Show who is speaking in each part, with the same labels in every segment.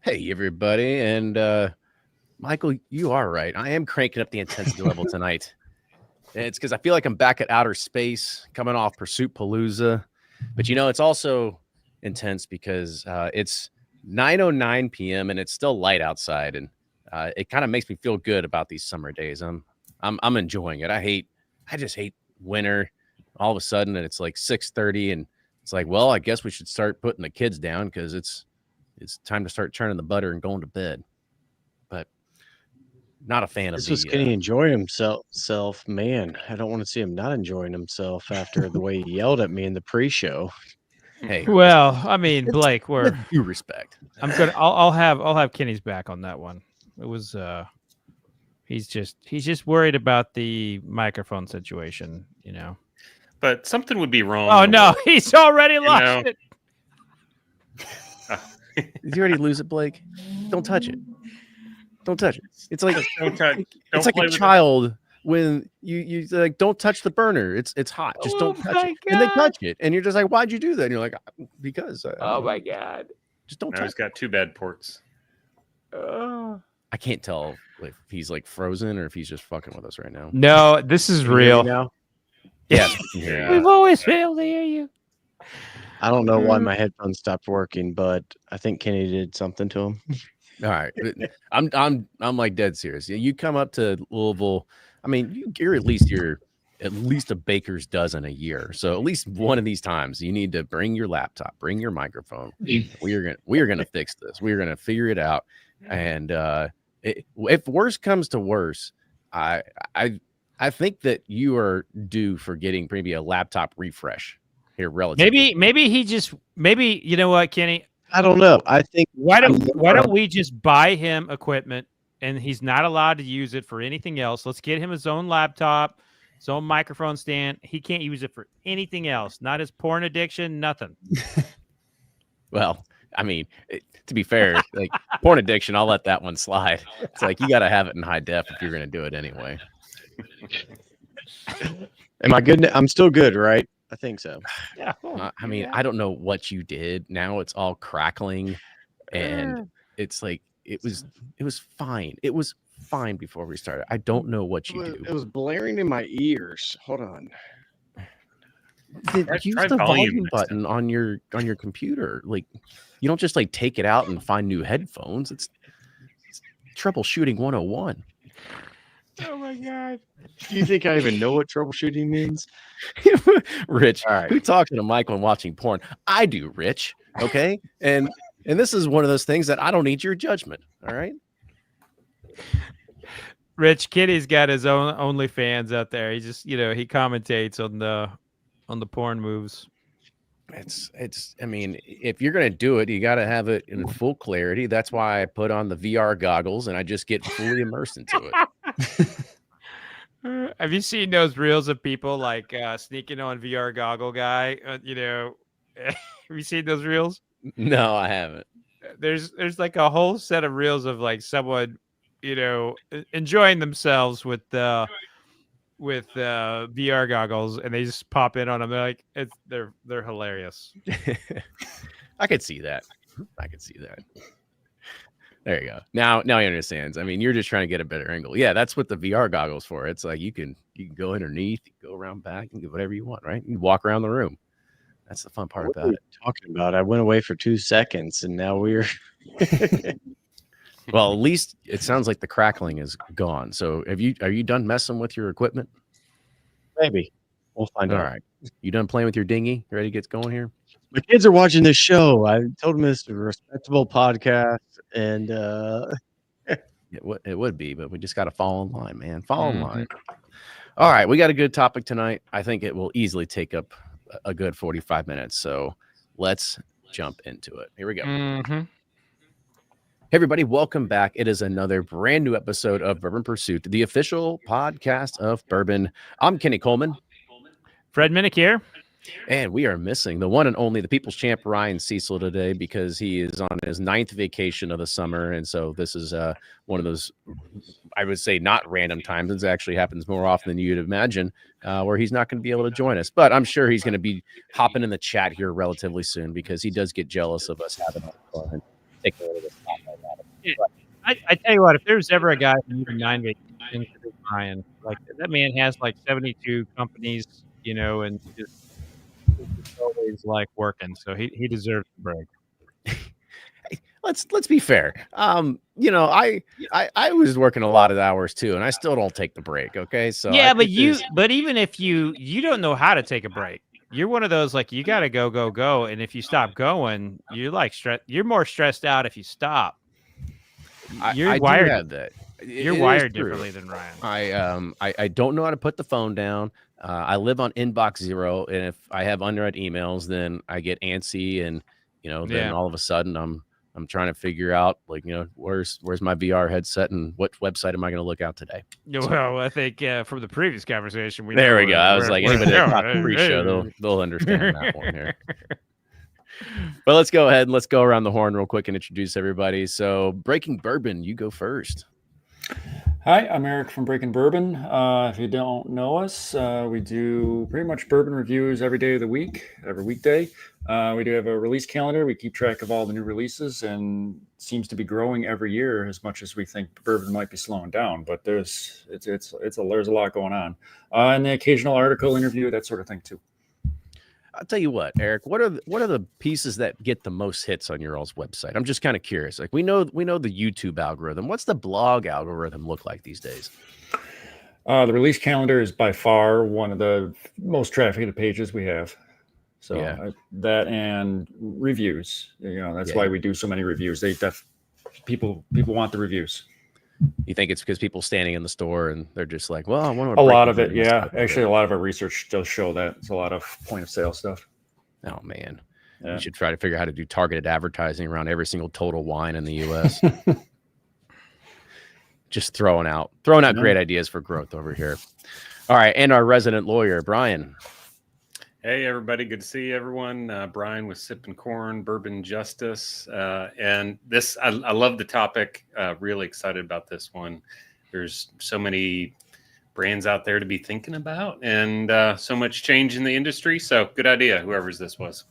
Speaker 1: Hey, everybody. And Michael, you are right. I am cranking up the intensity level tonight. And it's because I feel like I'm back at outer space coming off Pursuit Palooza. But, it's also intense because it's 9:09 p.m. and it's still light outside. And it kind of makes me feel good about these summer days. I'm enjoying it. I just hate winter. All of a sudden, and it's like 6:30 and it's like, well, I guess we should start putting the kids down because it's time to start churning the butter and going to bed. But not a fan of
Speaker 2: This was Kenny enjoying himself. Man, I don't want to see him not enjoying himself after the way he yelled at me in the pre-show.
Speaker 1: Hey,
Speaker 3: well, I mean, Blake,
Speaker 1: with due respect.
Speaker 3: I'll have Kenny's back on that one. It was he's just worried about the microphone situation,
Speaker 4: But something would be wrong.
Speaker 3: Oh no, he's already lost it.
Speaker 1: Did you already lose it, Blake? Don't touch it. Don't touch it. It's like it's like a child when you like, don't touch the burner. It's hot. Just don't touch it. God. And they touch it, and you're just like, why'd you do that? And you're like, because.
Speaker 3: Oh my God!
Speaker 1: Just don't.
Speaker 4: Now he's got two bad ports.
Speaker 1: I can't tell if he's like frozen or if he's just fucking with us right now.
Speaker 3: No, this is real.
Speaker 2: Now?
Speaker 1: Yeah,
Speaker 3: we've always failed to hear you.
Speaker 2: I don't know why my headphones stopped working, but I think Kenny did something to him.
Speaker 1: All right, I'm like dead serious. You come up to Louisville. I mean, you're at least a baker's dozen a year. So at least one of these times, you need to bring your laptop, bring your microphone. We are gonna fix this. We are gonna figure it out. And if worse comes to worse, I think that you are due for getting maybe a laptop refresh here relatively.
Speaker 3: Maybe you know what, Kenny?
Speaker 2: I don't know. I think
Speaker 3: why don't we just buy him equipment and he's not allowed to use it for anything else? Let's get him his own laptop, his own microphone stand. He can't use it for anything else. Not his porn addiction, nothing.
Speaker 1: Well, I mean, to be fair, like porn addiction, I'll let that one slide. It's like you got to have it in high def if you're going to do it anyway.
Speaker 2: Am I good? I'm still good, right? I think so.
Speaker 3: Yeah.
Speaker 1: I mean, I don't know what you did. Now it's all crackling, and it's like it was fine. It was fine before we started. I don't know what you do.
Speaker 2: It was blaring in my ears. Hold on.
Speaker 1: Use the volume button on your computer. Like, you don't just like take it out and find new headphones. It's troubleshooting 101.
Speaker 3: Oh my God.
Speaker 2: Do you think I even know what troubleshooting means?
Speaker 1: Rich, who talks to Mike when watching porn? I do, Rich. Okay. And this is one of those things that I don't need your judgment. All right.
Speaker 3: Rich, Kitty's got his own OnlyFans out there. He just, he commentates on the porn moves.
Speaker 1: I mean, if you're going to do it, you got to have it in full clarity. That's why I put on the VR goggles and I just get fully immersed into it.
Speaker 3: Have you seen those reels of people like sneaking on VR goggle guy? Have you seen those reels?
Speaker 1: No, I haven't.
Speaker 3: There's like a whole set of reels of like someone, enjoying themselves with VR goggles, and they just pop in on them. They're like, they're hilarious.
Speaker 1: I could see that. There you go. Now he understands. I mean, you're just trying to get a better angle. Yeah, that's what the VR goggles for. It's like you can go underneath, you can go around back, and do whatever you want, right? You walk around the room. That's the fun part about it.
Speaker 2: Talking about, I went away for 2 seconds, and now we're.
Speaker 1: Well, at least it sounds like the crackling is gone. So, are you done messing with your equipment?
Speaker 2: Maybe we'll find out.
Speaker 1: All right, you done playing with your dinghy? You ready to get going here?
Speaker 2: My kids are watching this show. I told them it's a respectable podcast, and
Speaker 1: it would be, but we just got to fall in line, man. Fall in line. All right, we got a good topic tonight. I think it will easily take up a good 45 minutes. So let's jump into it. Here we go.
Speaker 3: Mm-hmm.
Speaker 1: Hey everybody, welcome back. It is another brand new episode of Bourbon Pursuit, the official podcast of Bourbon. I'm Kenny Coleman.
Speaker 3: Fred Minnick here.
Speaker 1: And we are missing the one and only, the people's champ, Ryan Cecil, today because he is on his 9th vacation of the summer. And so this is one of those, I would say, not random times. It actually happens more often than you'd imagine, where he's not going to be able to join us. But I'm sure he's going to be hopping in the chat here relatively soon because he does get jealous of us having fun and taking a little bit of spotlight
Speaker 3: I tell you what, if there's ever a guy who needed 9 vacations, it's Ryan. Like that man has like 72 companies, and he's just always like working. So he deserves a break.
Speaker 1: Let's be fair. I was working a lot of hours too, and I still don't take the break. Okay, so
Speaker 3: Yeah,
Speaker 1: I think there's-
Speaker 3: but even if you don't know how to take a break, you're one of those like you got to go, and if you stop going, you're like you're more stressed out if you stop. You're
Speaker 1: I do
Speaker 3: wired.
Speaker 1: have that.
Speaker 3: You're
Speaker 1: It is
Speaker 3: wired
Speaker 1: true.
Speaker 3: differently than Ryan.
Speaker 1: I don't know how to put the phone down. I live on inbox zero, and if I have unread emails, then I get antsy, and then
Speaker 3: Yeah.
Speaker 1: all of a sudden I'm trying to figure out like where's my VR headset and what website am I going to look out today?
Speaker 3: Well, I think from the previous conversation,
Speaker 1: There we go. I was like, anybody that caught the
Speaker 3: going.
Speaker 1: pre-show, they'll understand that one here. But let's go ahead and let's go around the horn real quick and introduce everybody. So, Breaking Bourbon, you go first.
Speaker 5: Hi, I'm Eric from Breaking Bourbon. If you don't know us, we do pretty much bourbon reviews every day of the week, every weekday. We do have a release calendar. We keep track of all the new releases, and it seems to be growing every year as much as we think bourbon might be slowing down. But there's a lot going on, and the occasional article, interview, that sort of thing too.
Speaker 1: I'll tell you what, Eric. What are the pieces that get the most hits on your all's website? I'm just kind of curious. Like we know the YouTube algorithm. What's the blog algorithm look like these days?
Speaker 5: The release calendar is by far one of the most trafficked pages we have. So
Speaker 1: Yeah.
Speaker 5: that and reviews. That's
Speaker 1: Yeah.
Speaker 5: why we do so many reviews. People want the reviews.
Speaker 1: You think it's because people standing in the store and they're just like, well, I want
Speaker 5: A lot of it, yeah. Actually, a lot of our research does show that. It's a lot of point of sale stuff.
Speaker 1: Oh man,
Speaker 5: Yeah.
Speaker 1: you should try to figure out how to do targeted advertising around every single Total Wine in the U.S. Just throwing out great ideas for growth over here. All right, and our resident lawyer, Brian.
Speaker 4: Hey, everybody. Good to see everyone. Brian with Sippin' Corn, Bourbon Justice. And this, I love the topic. Really excited about this one. There's so many brands out there to be thinking about and so much change in the industry. So good idea, whoever's this was.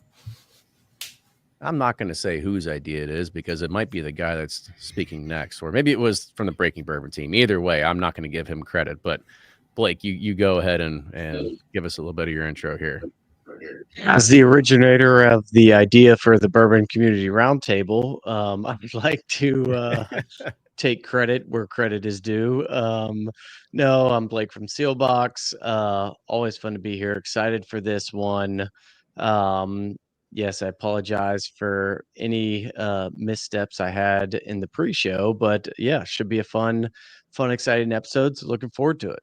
Speaker 1: I'm not going to say whose idea it is because it might be the guy that's speaking next, or maybe it was from the Breaking Bourbon team. Either way, I'm not going to give him credit. But Blake, you go ahead and give us a little bit of your intro here.
Speaker 2: As the originator of the idea for the Bourbon Community Roundtable, I would like to take credit where credit is due. No, I'm Blake from Sealbox. Always fun to be here. Excited for this one. Yes, I apologize for any missteps I had in the pre-show, but yeah, should be a fun, exciting episode. So looking forward to it.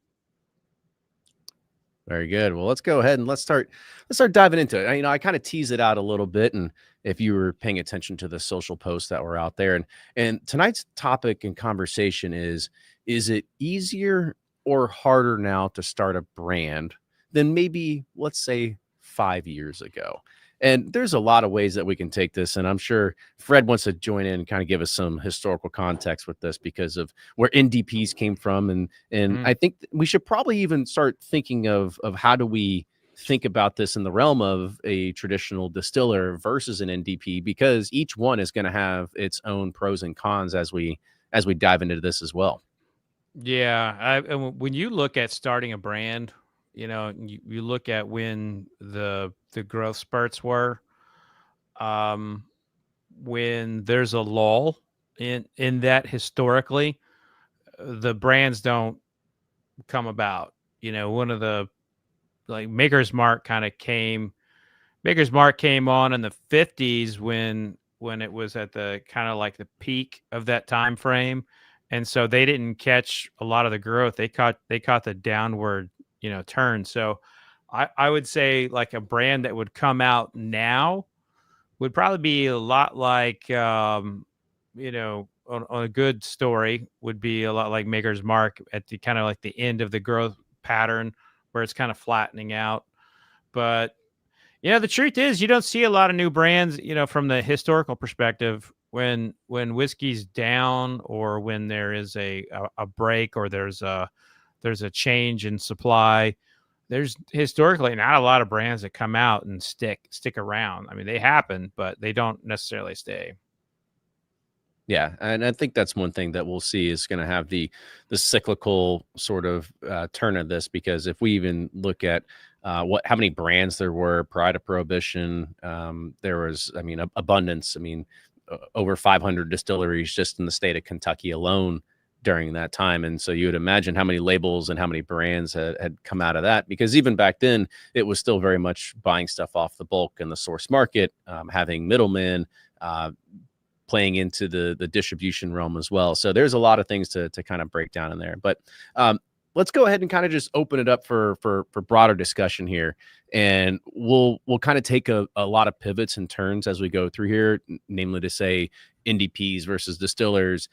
Speaker 1: Very good. Well, let's go ahead and let's start diving into it. I kind of tease it out a little bit, and if you were paying attention to the social posts that were out there, and tonight's topic and conversation is it easier or harder now to start a brand than maybe, let's say, 5 years ago? And there's a lot of ways that we can take this, and I'm sure Fred wants to join in and kind of give us some historical context with this because of where NDPs came from, and I think we should probably even start thinking of how do we think about this in the realm of a traditional distiller versus an NDP, because each one is going to have its own pros and cons as we dive into this as well.
Speaker 3: Yeah, and when you look at starting a brand, you look at when the growth spurts were, when there's a lull in that historically, the brands don't come about. One of the Maker's Mark came on in the 50s when it was at the kind of like the peak of that time frame, and so they didn't catch a lot of the growth. They caught the downward turn. So I would say like a brand that would come out now would probably be a lot like on a good story would be a lot like Maker's Mark at the kind of like the end of the growth pattern where it's kind of flattening out. But the truth is you don't see a lot of new brands, from the historical perspective when whiskey's down or when there is a break or there's a change in supply. There's historically not a lot of brands that come out and stick around. I mean, they happen, but they don't necessarily stay.
Speaker 1: Yeah, and I think that's one thing that we'll see is going to have the cyclical sort of turn of this, because if we even look at how many brands there were prior to Prohibition, there was, I mean, abundance. I mean, over 500 distilleries just in the state of Kentucky alone during that time, and so you would imagine how many labels and how many brands had come out of that, because even back then it was still very much buying stuff off the bulk and the source market, having middlemen. Playing into the distribution realm as well. So there's a lot of things to kind of break down in there. But let's go ahead and kind of just open it up for broader discussion here. And we'll kind of take a lot of pivots and turns as we go through here, namely to say NDPs versus distillers,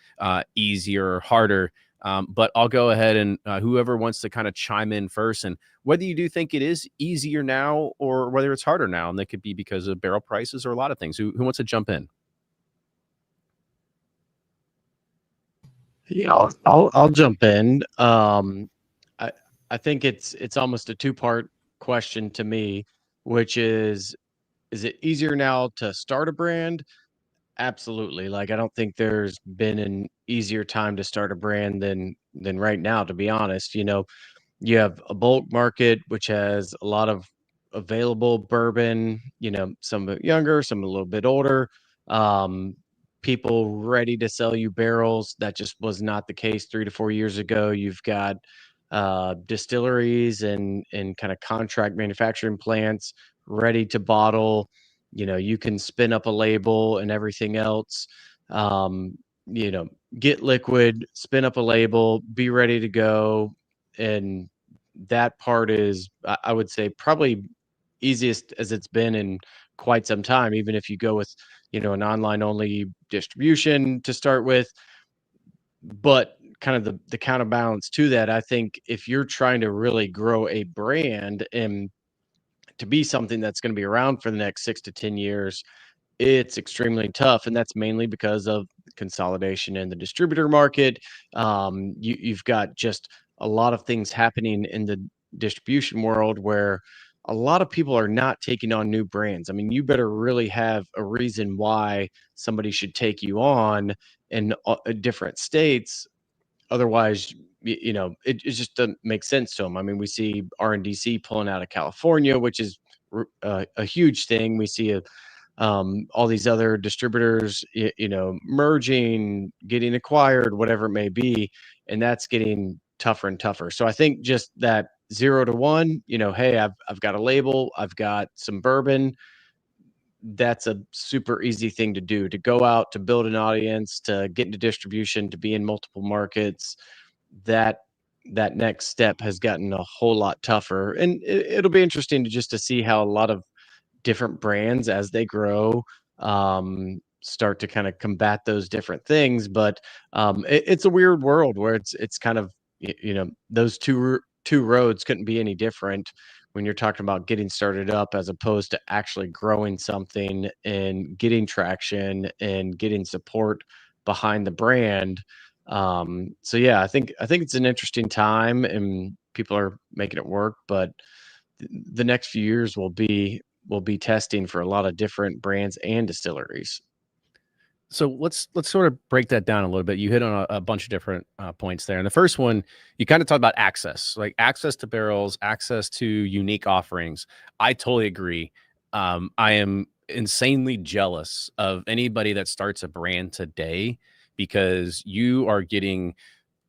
Speaker 1: easier or harder. But I'll go ahead and whoever wants to kind of chime in first, and whether you do think it is easier now or whether it's harder now, and that could be because of barrel prices or a lot of things. Who wants to jump in?
Speaker 2: Yeah, I'll jump in. I think it's almost a two-part question to me, which is it easier now to start a brand? Absolutely. Like, I don't think there's been an easier time to start a brand than right now, to be honest. You have a bulk market which has a lot of available bourbon, some a bit younger, some a little bit older, um, people ready to sell you barrels. That just was not the case 3 to 4 years ago. You've got distilleries and kind of contract manufacturing plants ready to bottle. You can spin up a label and everything else. Um, you know, get liquid, spin up a label, be ready to go. And that part is, I would say, probably easiest as it's been in quite some time. Even if you go with, an online only distribution to start with, but kind of the counterbalance to that, I think if you're trying to really grow a brand and to be something that's going to be around for the next 6 to 10 years, it's extremely tough, and that's mainly because of consolidation in the distributor market. You've got just a lot of things happening in the distribution world where a lot of people are not taking on new brands. I mean, you better really have a reason why somebody should take you on in different states. Otherwise, it just doesn't make sense to them. I mean, we see RNDC pulling out of California, which is a huge thing. We see all these other distributors, merging, getting acquired, whatever it may be, and that's getting tougher and tougher. So I think just that 0 to 1, hey, I've got a label, I've got some bourbon. That's a super easy thing to do, to go out, to build an audience, to get into distribution, to be in multiple markets. That next step has gotten a whole lot tougher, and it'll be interesting to see how a lot of different brands as they grow start to kind of combat those different things. But it's a weird world where it's kind of, those two roads couldn't be any different when you're talking about getting started up as opposed to actually growing something and getting traction and getting support behind the brand. So yeah, I think it's an interesting time and people are making it work, but the next few years will be testing for a lot of different brands and distilleries.
Speaker 1: So let's sort of break that down a little bit. You hit on a bunch of different points there. And the first one, you kind of talked about access, like access to barrels, access to unique offerings. I totally agree. I am insanely jealous of anybody that starts a brand today, because you are getting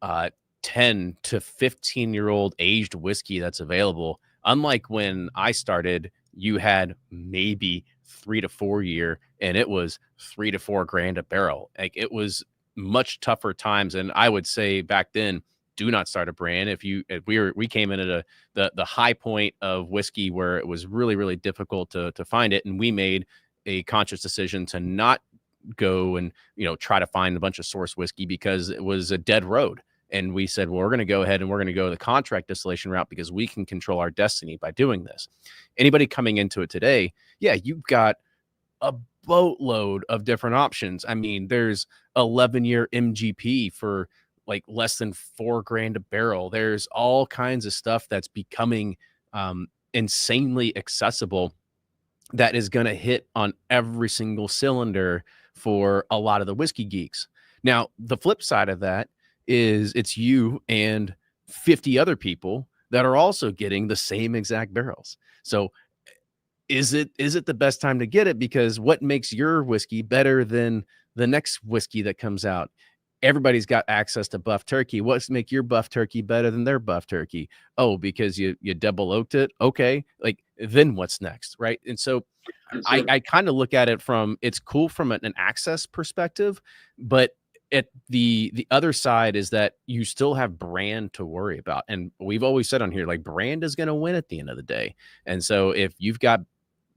Speaker 1: 10 to 15-year-old aged whiskey that's available. Unlike when I started, you had maybe 3 to 4 year, and it was $3 to $4 grand a barrel. Like, it was much tougher times. And I would say back then, do not start a brand. If we came in at the high point of whiskey where it was really, really difficult to find it. And we made a conscious decision to not go and, try to find a bunch of source whiskey because it was a dead road. And we said, well, we're going to go ahead and we're going to go the contract distillation route because we can control our destiny by doing this. Anybody coming into it today, yeah, you've got a boatload of different options. I mean, there's 11-year MGP for like less than $4 grand a barrel. There's all kinds of stuff that's becoming insanely accessible that is going to hit on every single cylinder for a lot of the whiskey geeks. Now, the flip side of that is it's you and 50 other people that are also getting the same exact barrels. So is it the best time to get it? Because what makes your whiskey better than the next whiskey that comes out? Everybody's got access to buff turkey. What's make your buff turkey better than their buff turkey? Oh, because you double oaked it. Okay. Like, then what's next? Right. And so I kind of look at it from, it's cool from an access perspective, but at the other side is that you still have brand to worry about. And we've always said on here, like, brand is going to win at the end of the day. And so if you've got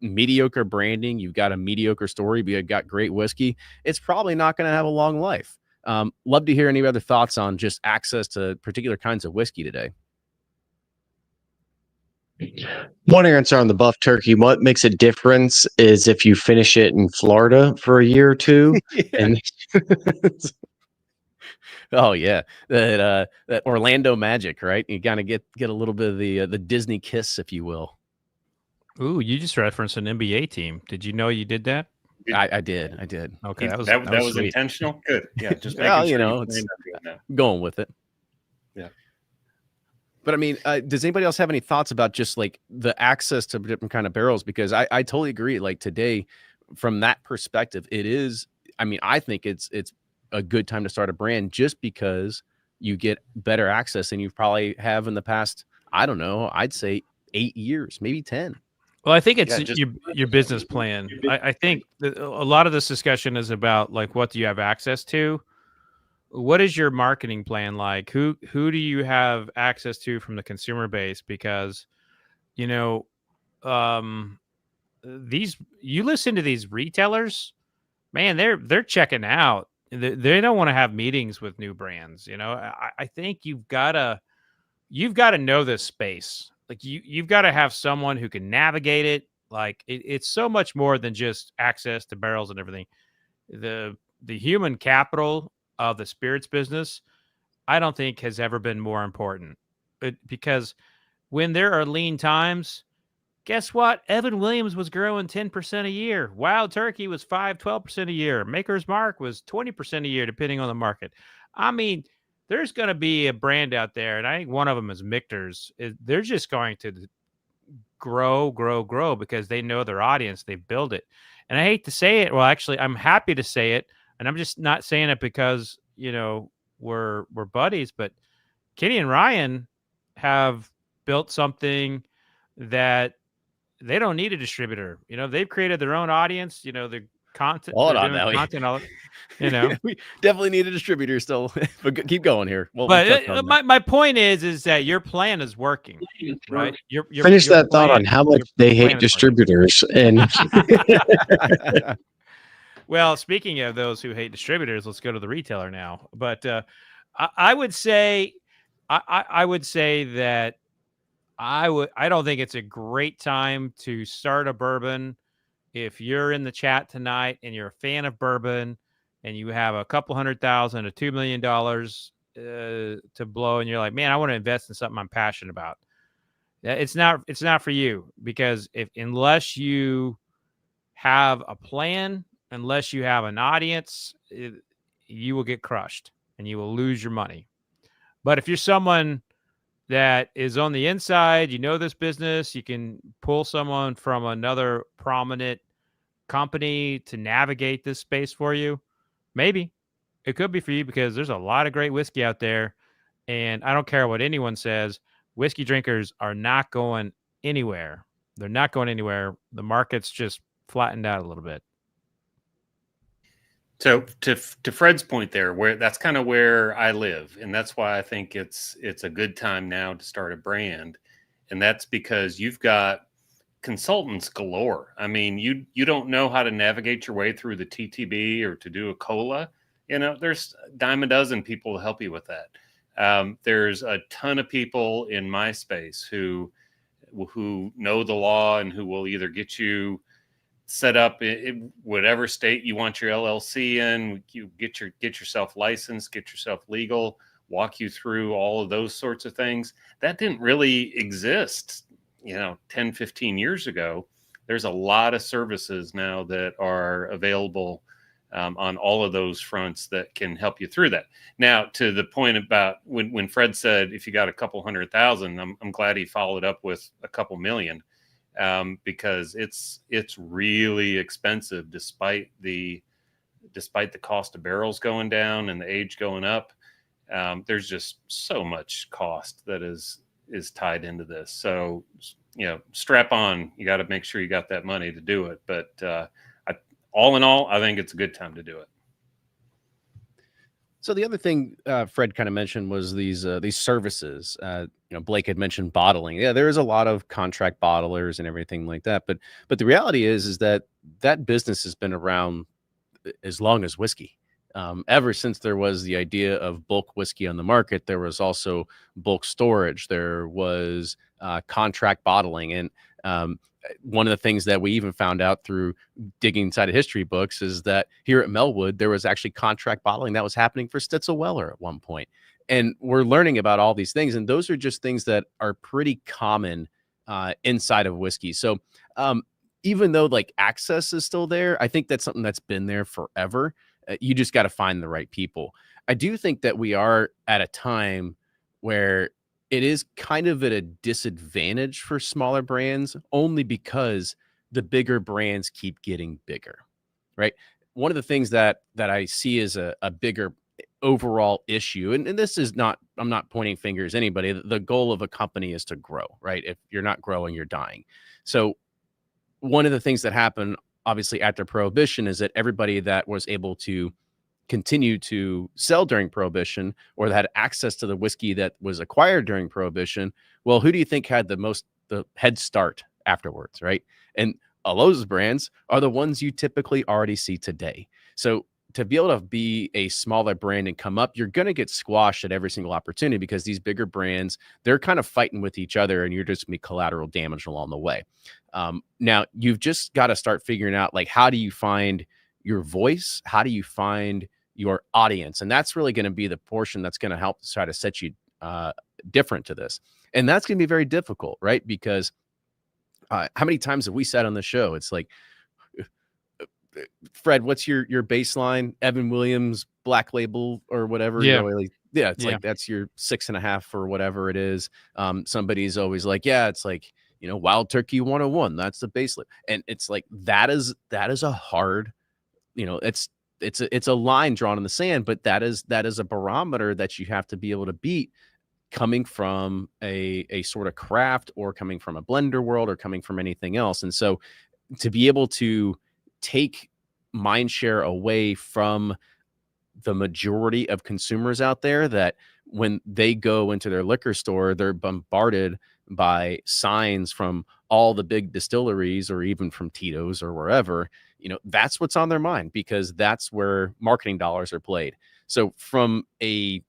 Speaker 1: mediocre branding, you've got a mediocre story, but you've got great whiskey, it's probably not going to have a long life. Love to hear any other thoughts on just access to particular kinds of whiskey today.
Speaker 2: One answer on the buff turkey, what makes a difference is if you finish it in Florida for a year or two. And
Speaker 1: oh yeah, that Orlando magic, right? You gotta get a little bit of the Disney kiss, if you will.
Speaker 3: Ooh, you just referenced an NBA team. Did you know you did that?
Speaker 1: I did.
Speaker 3: Okay,
Speaker 4: that
Speaker 3: that
Speaker 4: was
Speaker 3: sweet.
Speaker 4: intentional. Good. Yeah, just
Speaker 1: Well,
Speaker 4: making
Speaker 1: you
Speaker 4: sure
Speaker 1: know,
Speaker 4: you
Speaker 1: it's
Speaker 4: plan on doing that.
Speaker 1: going with it.
Speaker 4: Yeah.
Speaker 1: But I mean, does anybody else have any thoughts about just like the access to different kind of barrels? Because I totally agree. Like today, from that perspective, it is. I mean, I think it's a good time to start a brand just because you get better access than you probably have in the past. I don't know. I'd say 8 years, maybe 10.
Speaker 3: Well, I think it's
Speaker 4: Yeah, just-
Speaker 3: your business plan. I think that a lot of this discussion is about like what do you have access to? What is your marketing plan like? Who do you have access to from the consumer base? Because you know, these you listen to these retailers, man, they're checking out. They don't want to have meetings with new brands. You know, I think you've got to know this space. Like you've got to have someone who can navigate it. Like it's so much more than just access to barrels and everything. The human capital of the spirits business, I don't think has ever been more important. Because when there are lean times, guess what? Evan Williams was growing 10% a year. Wild Turkey was 12% a year. Maker's Mark was 20% a year, depending on the market. I mean, there's going to be a brand out there, and I think one of them is Michter's. They're just going to grow because they know their audience. They build it. And I hate to say it. Well, actually, I'm happy to say it. And I'm just not saying it because, you know, we're buddies. But Kenny and Ryan have built something that they don't need a distributor. You know, they've created their own audience. You know, the content.
Speaker 1: Hold
Speaker 3: they're
Speaker 1: on
Speaker 3: doing
Speaker 1: now.
Speaker 3: content all, you know.
Speaker 1: We definitely need a distributor still. But keep going here.
Speaker 3: But my point is that your plan is working, right? Your
Speaker 2: finish
Speaker 3: your
Speaker 2: that thought
Speaker 3: plan-
Speaker 2: on how much
Speaker 3: your
Speaker 2: they hate
Speaker 3: plan is working.
Speaker 2: distributors. And
Speaker 3: Well, speaking of those who hate distributors, let's go to the retailer now. But I would say, I would say that I don't think it's a great time to start a bourbon. If you're in the chat tonight and you're a fan of bourbon and you have a couple $100,000 to $2 million to blow, and you're like, man, I want to invest in something I'm passionate about. It's not for you, because unless you have a plan, unless you have an audience, you will get crushed and you will lose your money. But if you're someone that is on the inside, you know this business, you can pull someone from another prominent company to navigate this space for you. Maybe it could be for you, because there's a lot of great whiskey out there. And I don't care what anyone says, whiskey drinkers are not going anywhere. They're not going anywhere. The market's just flattened out a little bit.
Speaker 4: So to Fred's point there, where that's kind of where I live, and that's why I think it's a good time now to start a brand, and that's because you've got consultants galore. I mean, you don't know how to navigate your way through the TTB or to do a cola. You know, there's a dime a dozen people to help you with that. There's a ton of people in my space who know the law and who will either get you set up in whatever state you want your LLC in, you get yourself licensed, get yourself legal, walk you through all of those sorts of things. That didn't really exist, 10, 15 years ago. There's a lot of services now that are available on all of those fronts that can help you through that. Now, to the point about when Fred said, if you got a couple 100,000, I'm glad he followed up with a couple million, because it's really expensive despite the cost of barrels going down and the age going up. There's just so much cost that is tied into this. So, strap on, you got to make sure you got that money to do it. But, all in all, I think it's a good time to do it.
Speaker 1: So the other thing Fred kind of mentioned was these services. Blake had mentioned bottling. Yeah, there is a lot of contract bottlers and everything like that. But the reality is that business has been around as long as whiskey. Ever since there was the idea of bulk whiskey on the market, there was also bulk storage. There was contract bottling, and one of the things that we even found out through digging inside of history books is that here at Melwood, there was actually contract bottling that was happening for Stitzel-Weller at one point. And we're learning about all these things. And those are just things that are pretty common inside of whiskey. So even though like access is still there, I think that's something that's been there forever. You just got to find the right people. I do think that we are at a time where it is kind of at a disadvantage for smaller brands, only because the bigger brands keep getting bigger, right? One of the things that I see as a bigger overall issue, and this is not, I'm not pointing fingers at anybody. The goal of a company is to grow, right? If you're not growing, you're dying. So one of the things that happened, obviously, after Prohibition is that everybody that was able to continue to sell during Prohibition, or that had access to the whiskey that was acquired during Prohibition, well, who do you think had the head start afterwards, right? And all those brands are the ones you typically already see today. So to be able to be a smaller brand and come up, you're going to get squashed at every single opportunity, because these bigger brands, they're kind of fighting with each other, and you're just going to be collateral damage along the way. Now, you've just got to start figuring out, like, how do you find your voice? How do you find your audience? And that's really going to be the portion that's going to help try to set you different to this. And that's going to be very difficult, right? Because how many times have we said on the show, it's like, Fred, what's your baseline? Evan Williams, Black Label or whatever.
Speaker 3: Yeah.
Speaker 1: It's like, that's your 6.5 or whatever it is. Somebody's always like, yeah, it's like, Wild Turkey 101. That's the baseline. And it's like, that is a hard, it's a line drawn in the sand, but that is a barometer that you have to be able to beat, coming from a sort of craft, or coming from a blender world, or coming from anything else. And so to be able to take mind share away from the majority of consumers out there, that when they go into their liquor store, they're bombarded by signs from all the big distilleries, or even from Tito's or wherever, that's what's on their mind, because that's where marketing dollars are played. So from a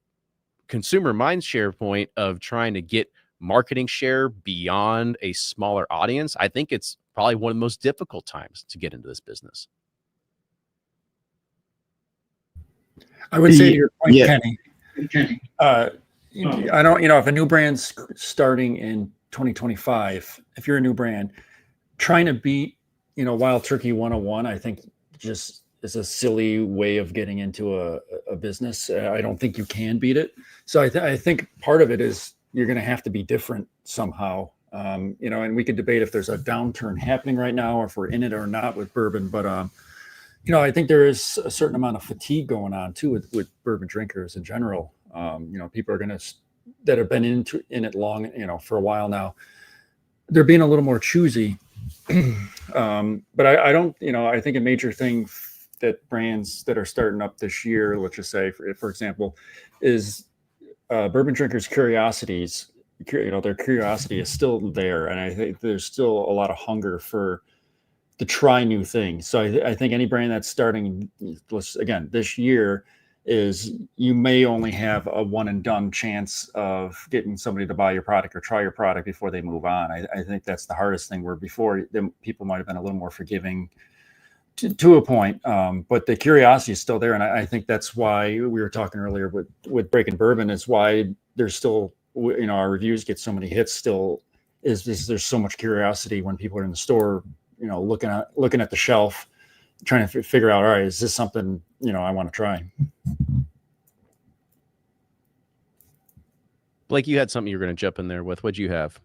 Speaker 1: consumer mind share point of trying to get marketing share beyond a smaller audience, I think it's probably one of the most difficult times to get into this business.
Speaker 5: I would say to your point,
Speaker 2: Yeah.
Speaker 5: Kenny, I don't, if a new brand's starting in 2025, if you're a new brand trying to beat, Wild Turkey 101, I think just is a silly way of getting into a business. I don't think you can beat it. So I think part of it is you're going to have to be different somehow. And we could debate if there's a downturn happening right now, or if we're in it or not with bourbon. But, I think there is a certain amount of fatigue going on too with bourbon drinkers in general. People are that have been in it long, for a while now, they're being a little more choosy. But I don't, I think a major thing that brands that are starting up this year, let's just say, for example, is bourbon drinkers' curiosities. Their curiosity is still there, and I think there's still a lot of hunger to try new things. So I think any brand that's starting, again, this year, is you may only have a one and done chance of getting somebody to buy your product or try your product before they move on. I think that's the hardest thing, where before people might have been a little more forgiving to a point, but the curiosity is still there. And I think that's why we were talking earlier with Breaking Bourbon, is why there's still, our reviews get so many hits still, is there's so much curiosity when people are in the store, looking at the shelf, trying to figure out, all right, is this something, I want to try?
Speaker 1: Blake, you had something you were going to jump in there with. What'd you have?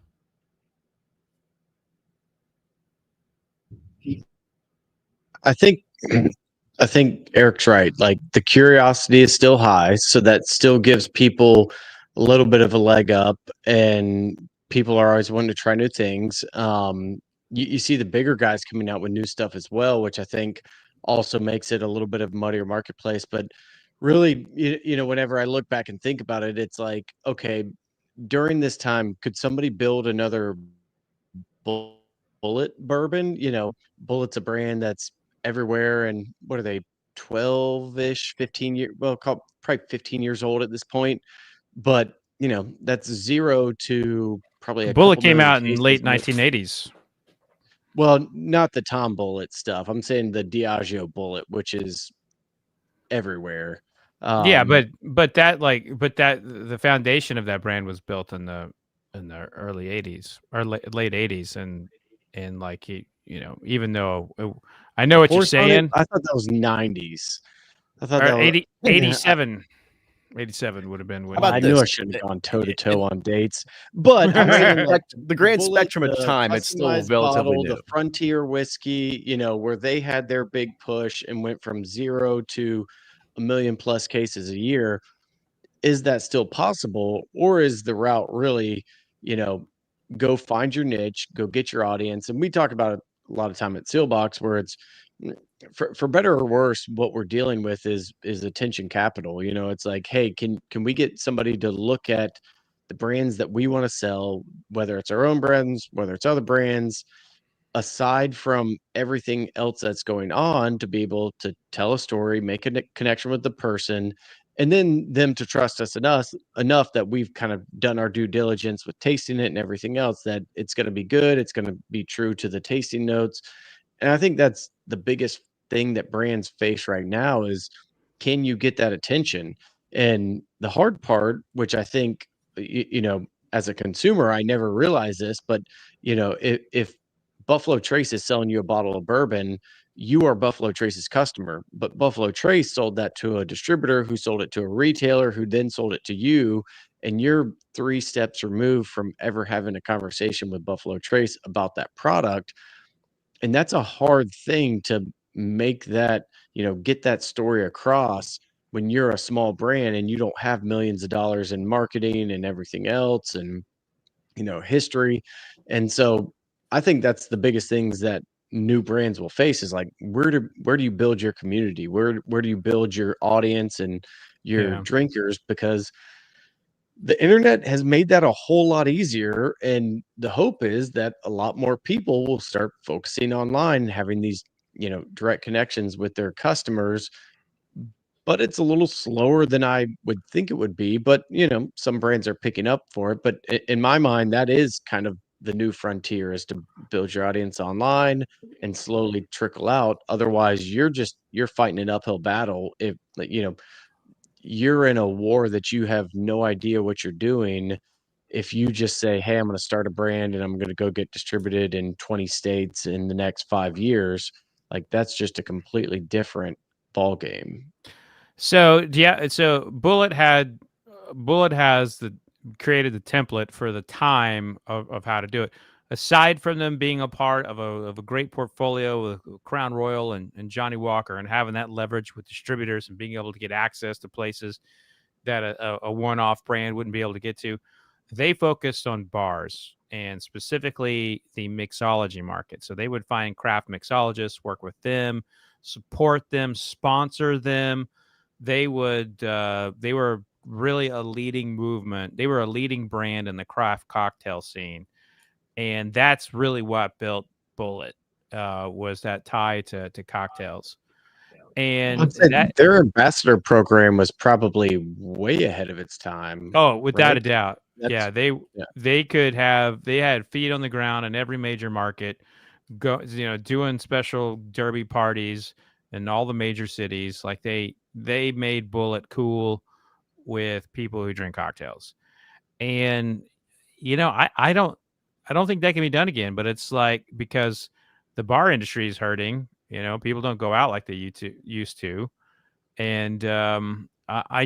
Speaker 2: I think Eric's right. Like, the curiosity is still high, so that still gives people a little bit of a leg up, and people are always wanting to try new things. You see the bigger guys coming out with new stuff as well, which I think also makes it a little bit of a muddier marketplace. But really, whenever I look back and think about it, it's like, okay, during this time, could somebody build another Bullet bourbon? Bullet's a brand that's everywhere, and what are they, 12-ish, 15 years, well, probably 15 years old at this point. But that's zero to probably a
Speaker 3: Bullet
Speaker 2: couple
Speaker 3: came
Speaker 2: million
Speaker 3: out in
Speaker 2: cases.
Speaker 3: late 1980s.
Speaker 2: Well, not the Tom Bullet stuff. I'm saying the Diageo Bullet, which is everywhere.
Speaker 3: Yeah, but the foundation of that brand was built in the early 80s or late 80s, and like even though I know what you're saying,
Speaker 2: I thought that was 90s. I thought
Speaker 3: or
Speaker 2: that was
Speaker 3: 87. 87 would have been when.
Speaker 1: How about
Speaker 2: I knew I
Speaker 1: this?
Speaker 2: shouldn't have gone toe to toe on dates, but I'm saying, like,
Speaker 1: The grand
Speaker 2: Bullet,
Speaker 1: spectrum of
Speaker 2: the
Speaker 1: time, it's still
Speaker 2: customized
Speaker 1: relatively
Speaker 2: bottle,
Speaker 1: new.
Speaker 2: the Frontier whiskey, where they had their big push and went from zero to a million plus cases a year. Is that still possible, or is the route really, go find your niche, go get your audience? And we talk about it a lot of time at Sealbox, where it's, for better or worse, what we're dealing with is attention capital. It's like, hey, can we get somebody to look at the brands that we want to sell, whether it's our own brands, whether it's other brands, aside from everything else that's going on, to be able to tell a story, make a connection with the person, and then them to trust us enough that we've kind of done our due diligence with tasting it and everything else, that it's going to be good, it's going to be true to the tasting notes. And I think that's the biggest thing that brands face right now is, can you get that attention? And the hard part, which I think, as a consumer, I never realized this, but if Buffalo Trace is selling you a bottle of bourbon, you are Buffalo Trace's customer, but Buffalo Trace sold that to a distributor, who sold it to a retailer, who then sold it to you. And you're 3 steps removed from ever having a conversation with Buffalo Trace about that product. And that's a hard thing to make that, get that story across when you're a small brand and you don't have millions of dollars in marketing and everything else, and history. And so I think that's the biggest things that new brands will face, is like, where do you build your community? Where do you build your audience and your drinkers? Because the internet has made that a whole lot easier. And the hope is that a lot more people will start focusing online, having these, direct connections with their customers. But it's a little slower than I would think it would be. But, some brands are picking up for it. But in my mind, that is kind of the new frontier, is to build your audience online and slowly trickle out. Otherwise, you're fighting an uphill battle. If, you're in a war that you have no idea what you're doing. If you just say, hey, I'm going to start a brand and I'm going to go get distributed in 20 states in the next 5 years, like, that's just a completely different ball game.
Speaker 3: So yeah, so Bullet has created the template for the time of how to do it. Aside from them being a part of a great portfolio with Crown Royal and Johnny Walker, and having that leverage with distributors and being able to get access to places that a one-off brand wouldn't be able to get to, they focused on bars, and specifically the mixology market. So they would find craft mixologists, work with them, support them, sponsor them. They were really a leading movement. They were a leading brand in the craft cocktail scene. And that's really what built Bullet, was that tie to cocktails. And that,
Speaker 2: their ambassador program was probably way ahead of its time.
Speaker 3: oh, without
Speaker 2: right?
Speaker 3: a doubt. Yeah, they had feet on the ground in every major market, doing special derby parties in all the major cities. Like, they made Bullet cool with people who drink cocktails. And I don't think that can be done again. But it's like, because the bar industry is hurting, You know, people don't go out like they used to. And I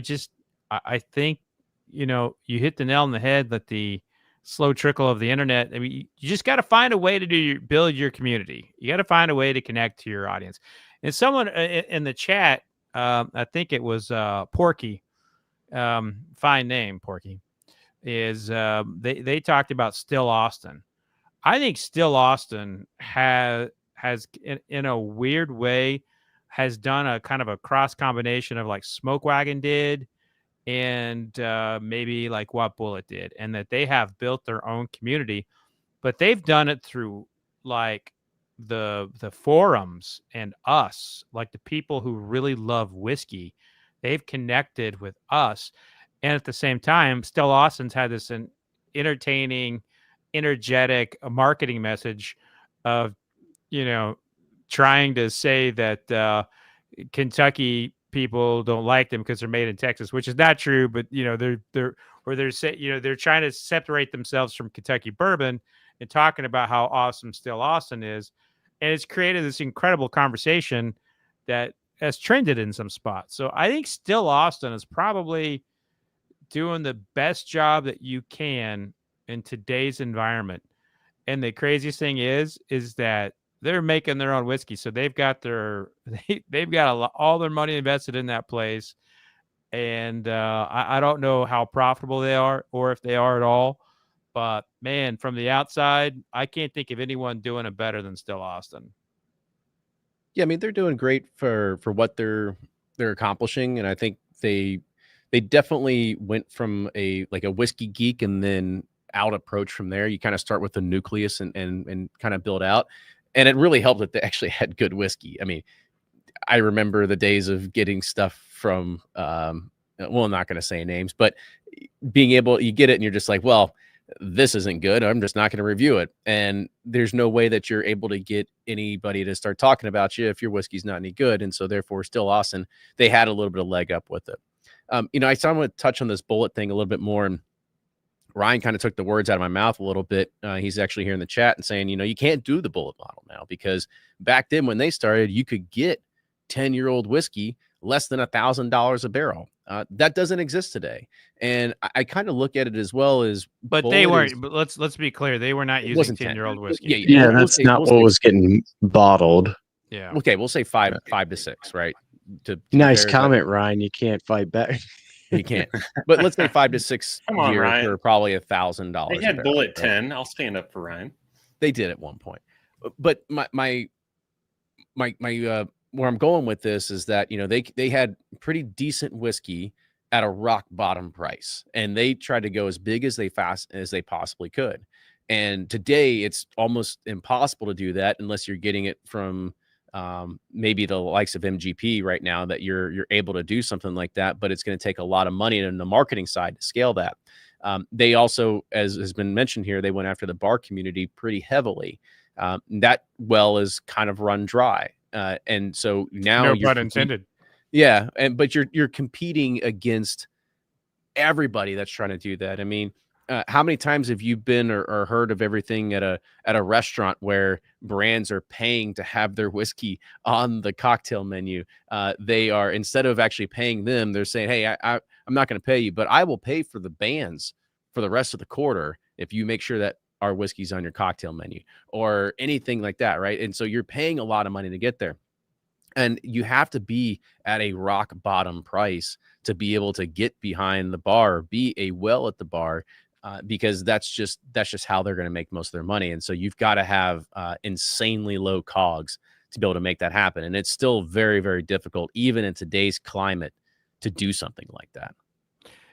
Speaker 3: think, you know, you hit the nail on the head that the slow trickle of the internet. I mean, you just got to find a way to build your community. You got to find a way to connect to your audience. And someone in the chat, I think it was Porky, fine name, Porky, is they talked about Still Austin. I think Still Austin has in a weird way has done a kind of a cross combination of like Smoke Wagon did and maybe like what Bullet did, and that they have built their own community, but they've done it through like the forums and us, like the people who really love whiskey. They've connected with us, and at the same time, Still Austin's had this an entertaining, energetic marketing message of, you know, trying to say that Kentucky people don't like them because they're made in Texas, which is not true. But you know, they're trying to separate themselves from Kentucky bourbon and talking about how awesome Still Austin is, and it's created this incredible conversation that has trended in some spots. So I think Still Austin is probably doing the best job that you can in today's environment. And the craziest thing is that they're making their own whiskey, so they've got all their money invested in that place. And I don't know how profitable they are or if they are at all. But man, from the outside, I can't think of anyone doing it better than Still Austin.
Speaker 1: Yeah, I mean, they're doing great for what they're accomplishing, and I think they definitely went from a whiskey geek and then out approach from there. You kind of start with the nucleus and kind of build out. And it really helped that they actually had good whiskey. I mean, I remember the days of getting stuff from, well, I'm not going to say names, but being able, you get it and you're just like, well, this isn't good. I'm just not going to review it. And there's no way that you're able to get anybody to start talking about you if your whiskey's not any good. And so therefore Still Austin, they had a little bit of leg up with it. You know, I want to touch on this Bullet thing a little bit more. And Ryan kind of took the words out of my mouth a little bit. He's actually here in the chat and saying, you know, you can't do the Bullet model now, because back then when they started, you could get 10-year-old whiskey less than $1,000 a barrel. That doesn't exist today. And I kind of look at it as well as,
Speaker 3: but
Speaker 1: Bullet
Speaker 3: they weren't, but let's be clear. They were not using 10-year-old whiskey.
Speaker 2: Yeah, that's not what was getting bottled.
Speaker 3: Yeah.
Speaker 1: Okay. We'll say five to six, right?
Speaker 2: Nice comment, Ryan. You can't fight back.
Speaker 1: You can't, but let's say 5 to 6
Speaker 4: Come on,
Speaker 1: years
Speaker 4: Ryan.
Speaker 1: for probably $1,000.
Speaker 4: They had Bullet 10. I'll stand up for Ryan.
Speaker 1: They did at one point, but my where I'm going with this is that, you know, they had pretty decent whiskey at a rock bottom price, and they tried to go as big as they possibly could. And today it's almost impossible to do that unless you're getting it from maybe the likes of MGP right now, that you're able to do something like that, but it's going to take a lot of money on the marketing side to scale that. They also, as has been mentioned here, they went after the bar community pretty heavily. That well is kind of run dry. And so now,
Speaker 3: no pun intended.
Speaker 1: Yeah. But you're competing against everybody that's trying to do that. I mean, how many times have you been or heard of everything at a restaurant where brands are paying to have their whiskey on the cocktail menu? They are, instead of actually paying them, they're saying, hey, I'm not going to pay you, but I will pay for the bands for the rest of the quarter if you make sure that our whiskey's on your cocktail menu or anything like that, right? And so you're paying a lot of money to get there. And you have to be at a rock bottom price to be able to get behind the bar, be a well at the bar, because that's just how they're going to make most of their money. And so you've got to have insanely low COGS to be able to make that happen. And it's still very, very difficult, even in today's climate, to do something like that.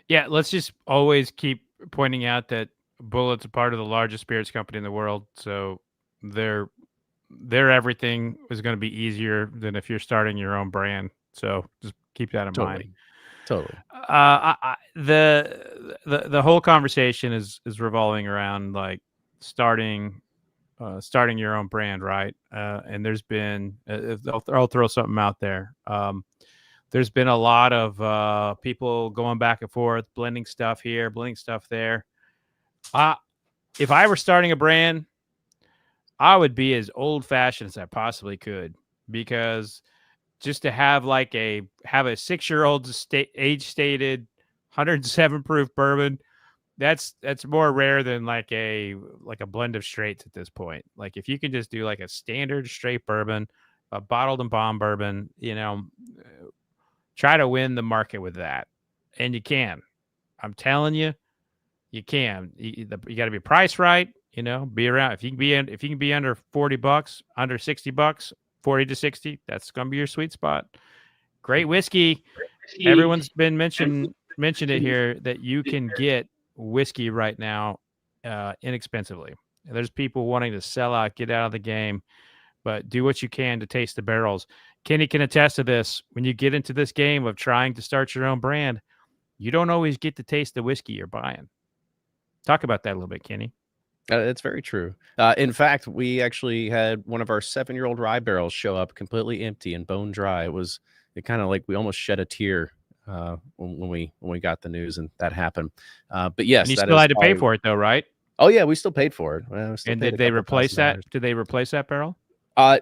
Speaker 1: Yeah,
Speaker 3: let's just always keep pointing out that Bullet's a part of the largest spirits company in the world. So their everything is going to be easier than if you're starting your own brand. So just keep that in mind.
Speaker 1: Totally.
Speaker 3: The whole conversation is revolving around like starting your own brand, right? And there's been, I'll throw something out there. There's been a lot of people going back and forth, blending stuff here, blending stuff there. If I were starting a brand, I would be as old-fashioned as I possibly could. because just to have like a 6-year-old age stated 107 proof bourbon, that's more rare than like a blend of straights at this point. Like if you can just do like a standard straight bourbon, a bottled and bomb bourbon, try to win the market with that, and you can. I'm telling you, you can. You got to be priced right. Be around. If you can be under $40, under $60, 40 to 60, that's gonna be your sweet spot. Great whiskey. Everyone's been mentioned it here that you can get whiskey right now inexpensively. There's people wanting to sell out, get out of the game, but do what you can to taste the barrels. Kenny can attest to this. When you get into this game of trying to start your own brand, you don't always get to taste the whiskey you're buying. Talk about that a little bit, Kenny.
Speaker 1: It's very true. In fact, we actually had one of our 7-year-old rye barrels show up completely empty and bone dry. It kind of like we almost shed a tear when we got the news and that happened. But yes,
Speaker 3: and you still had to pay for it though, right?
Speaker 1: Oh yeah, we still paid for it.
Speaker 3: And did they replace that? Did they replace that barrel?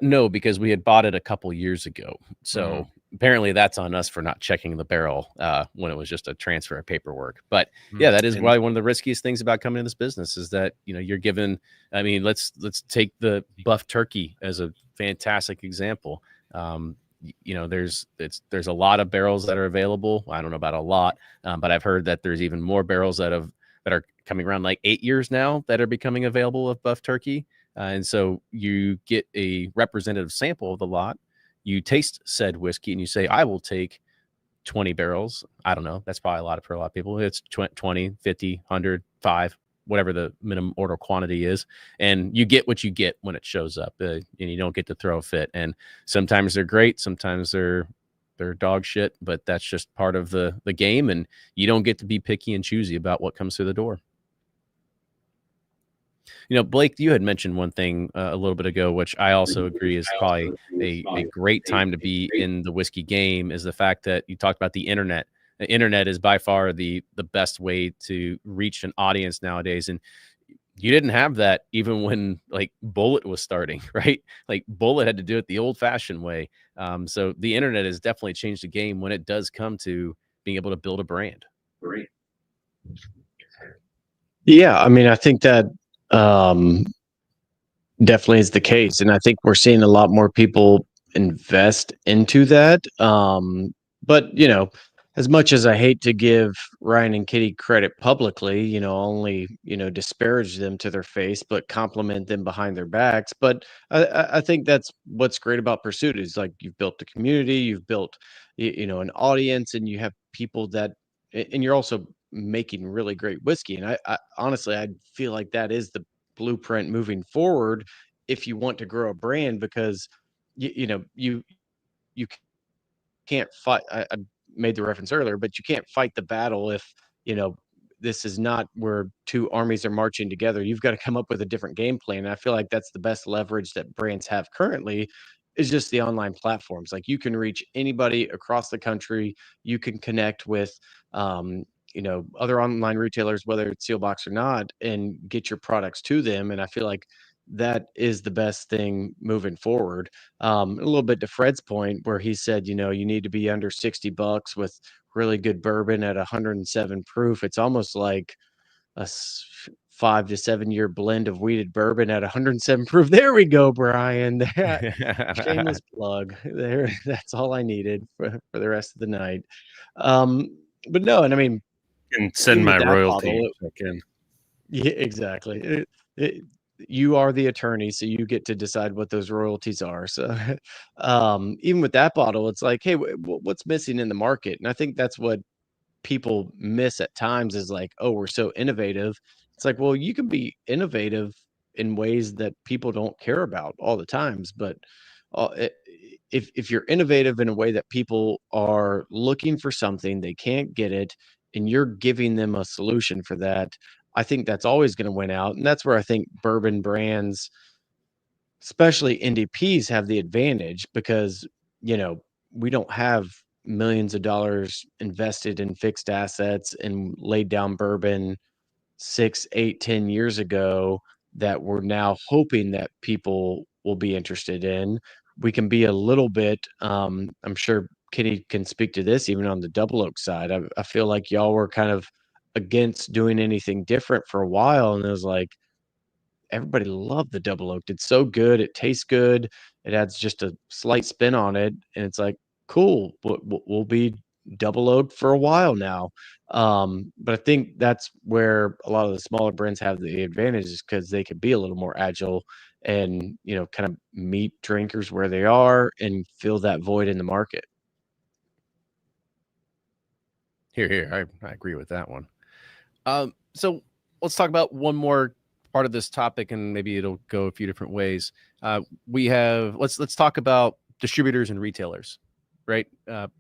Speaker 1: No, because we had bought it a couple years ago. So apparently that's on us for not checking the barrel when it was just a transfer of paperwork. But yeah, that is probably one of the riskiest things about coming in this business is that, you're given, let's take the buff turkey as a fantastic example. There's a lot of barrels that are available. I don't know about a lot, but I've heard that there's even more barrels that are coming around like 8 years now that are becoming available of buff turkey. And so you get a representative sample of the lot, you taste said whiskey, and you say, I will take 20 barrels. I don't know. That's probably a lot for a lot of people. It's 20, 50, 100, 5, whatever the minimum order quantity is. And you get what you get when it shows up, and you don't get to throw a fit. And sometimes they're great. Sometimes they're dog shit, but that's just part of the game. And you don't get to be picky and choosy about what comes through the door. Blake, you had mentioned one thing a little bit ago, which I also agree is probably a great time to be in the whiskey game, is the fact that you talked about the internet. The internet is by far the best way to reach an audience nowadays. And you didn't have that even when like Bullet was starting, right? Like Bullet had to do it the old fashioned way. So the internet has definitely changed the game when it does come to being able to build a brand.
Speaker 2: Yeah. I think that definitely is the case. And I think we're seeing a lot more people invest into that. But, as much as I hate to give Ryan and Kitty credit publicly, only, disparage them to their face, but compliment them behind their backs. But I think that's what's great about Pursuit is like you've built a community, you've built, an audience, and you have people that, and you're also making really great whiskey. And I honestly, I feel like that is the blueprint moving forward if you want to grow a brand, because you can't fight. I made the reference earlier, but you can't fight the battle if this is not where two armies are marching together. You've got to come up with a different game plan. And I feel like that's the best leverage that brands have currently, is just the online platforms. Like you can reach anybody across the country. You can connect with other online retailers, whether it's Sealbox or not, and get your products to them. And I feel like that is the best thing moving forward. A little bit to Fred's point where he said, you need to be under $60 with really good bourbon at 107 proof. It's almost like a 5 to 7 year blend of wheated bourbon at 107 proof. There we go, Brian. Shameless plug there. That's all I needed for the rest of the night. But no, and
Speaker 4: and send my royalty check in.
Speaker 2: Yeah, exactly. You are the attorney, so you get to decide what those royalties are. So even with that bottle, it's like, hey, what's missing in the market? And I think that's what people miss at times is like, oh, we're so innovative. It's like, well, you can be innovative in ways that people don't care about all the times. But if you're innovative in a way that people are looking for something, they can't get it, and you're giving them a solution for that, I think that's always going to win out. And that's where I think bourbon brands, especially NDPs, have the advantage because, we don't have millions of dollars invested in fixed assets and laid down bourbon 6, 8, 10 years ago that we're now hoping that people will be interested in. we can be a little bit, I'm sure Kenny can speak to this, even on the double oak side. I feel like y'all were kind of against doing anything different for a while, and it was like everybody loved the double oaked. It's so good, it tastes good, it adds just a slight spin on it, and it's like, cool, we'll be double oaked for a while now. But I think that's where a lot of the smaller brands have the advantage, is because they can be a little more agile and, you know, kind of meet drinkers where they are and fill that void in the market.
Speaker 1: Here. I agree with that one. So let's talk about one more part of this topic, and maybe it'll go a few different ways. Let's talk about distributors and retailers, right?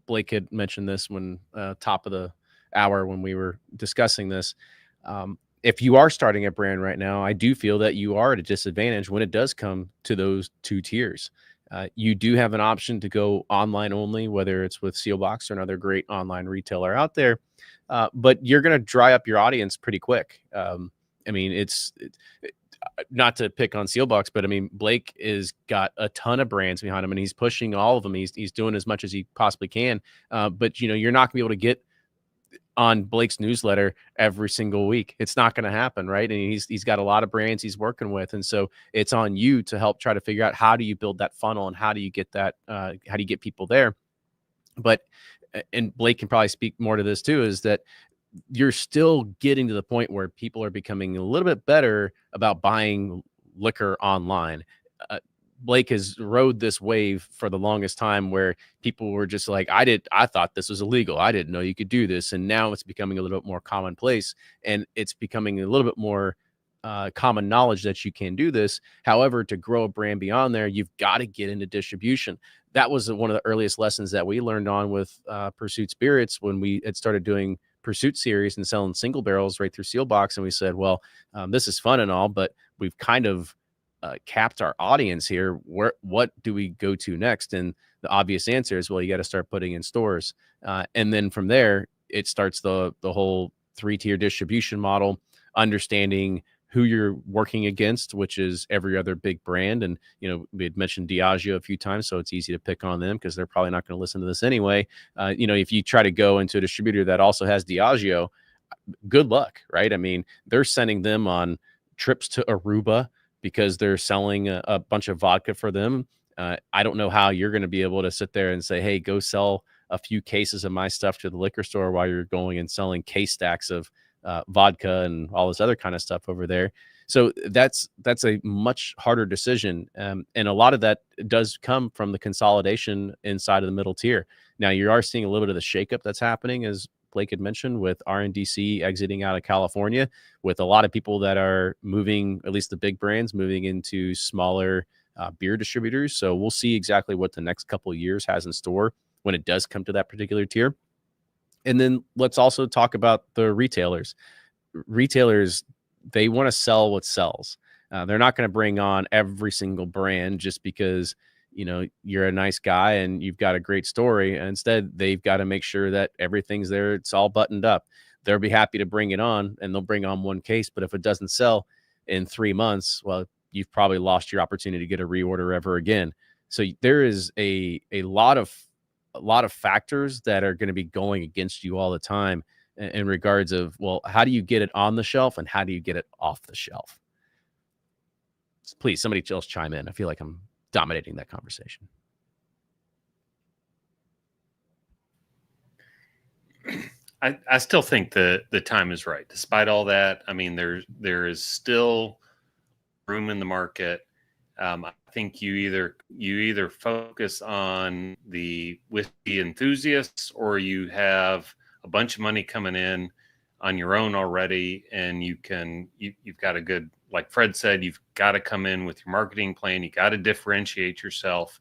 Speaker 1: Blake had mentioned this when top of the hour when we were discussing this. If you are starting a brand right now, I do feel that you are at a disadvantage when it does come to those two tiers. You do have an option to go online only, whether it's with Sealbox or another great online retailer out there, but you're going to dry up your audience pretty quick. I mean, it's not to pick on Sealbox, but I mean, Blake is got a ton of brands behind him, and he's pushing all of them. He's doing as much as he possibly can. But you know, you're not gonna be able to get on Blake's newsletter every single week. It's not going to happen, right? And he's got a lot of brands he's working with, and so it's on you to help try to figure out how do you build that funnel and how do you get that how do you get people there. But and Blake can probably speak more to this too, is that you're still getting to the point where people are becoming a little bit better about buying liquor online. Blake has rode this wave for the longest time where people were just like, I thought this was illegal. I didn't know you could do this. And now it's becoming a little bit more commonplace, and it's becoming a little bit more common knowledge that you can do this. However, to grow a brand beyond there, you've got to get into distribution. That was one of the earliest lessons that we learned on with Pursuit Spirits when we had started doing Pursuit series and selling single barrels right through Sealbox. And we said, well, this is fun and all, but we've kind of capped our audience here. What do we go to next? And the obvious answer is, well, you got to start putting in stores. And then from there, it starts the whole 3-tier distribution model, understanding who you're working against, which is every other big brand. And, you know, we had mentioned Diageo a few times, so it's easy to pick on them because they're probably not going to listen to this anyway. You know, if you try to go into a distributor that also has Diageo, good luck, right? I mean, they're sending them on trips to Aruba because they're selling a bunch of vodka for them. I don't know how you're going to be able to sit there and say, hey, go sell a few cases of my stuff to the liquor store while you're going and selling case stacks of vodka and all this other kind of stuff over there. So that's a much harder decision. And a lot of that does come from the consolidation inside of the middle tier. Now, you are seeing a little bit of the shakeup that's happening, as Blake had mentioned, with RNDC exiting out of California, with a lot of people that are moving, at least the big brands, moving into smaller beer distributors. So we'll see exactly what the next couple of years has in store when it does come to that particular tier. And then let's also talk about the retailers. Retailers, they want to sell what sells. They're not going to bring on every single brand just because, you know, you're a nice guy and you've got a great story. Instead, they've got to make sure that everything's there. It's all buttoned up. They'll be happy to bring it on, and they'll bring on one case. But if it doesn't sell in 3 months, well, you've probably lost your opportunity to get a reorder ever again. So there is a lot of factors that are going to be going against you all the time in regards of, well, how do you get it on the shelf and how do you get it off the shelf? Please, somebody else chime in. I feel like I'm dominating that conversation.
Speaker 4: I still think the time is right. Despite all that, I mean, there is still room in the market. I think you either focus on the whiskey enthusiasts, or you have a bunch of money coming in on your own already, and you've got a good, like Fred said, you've got to come in with your marketing plan. You got to differentiate yourself.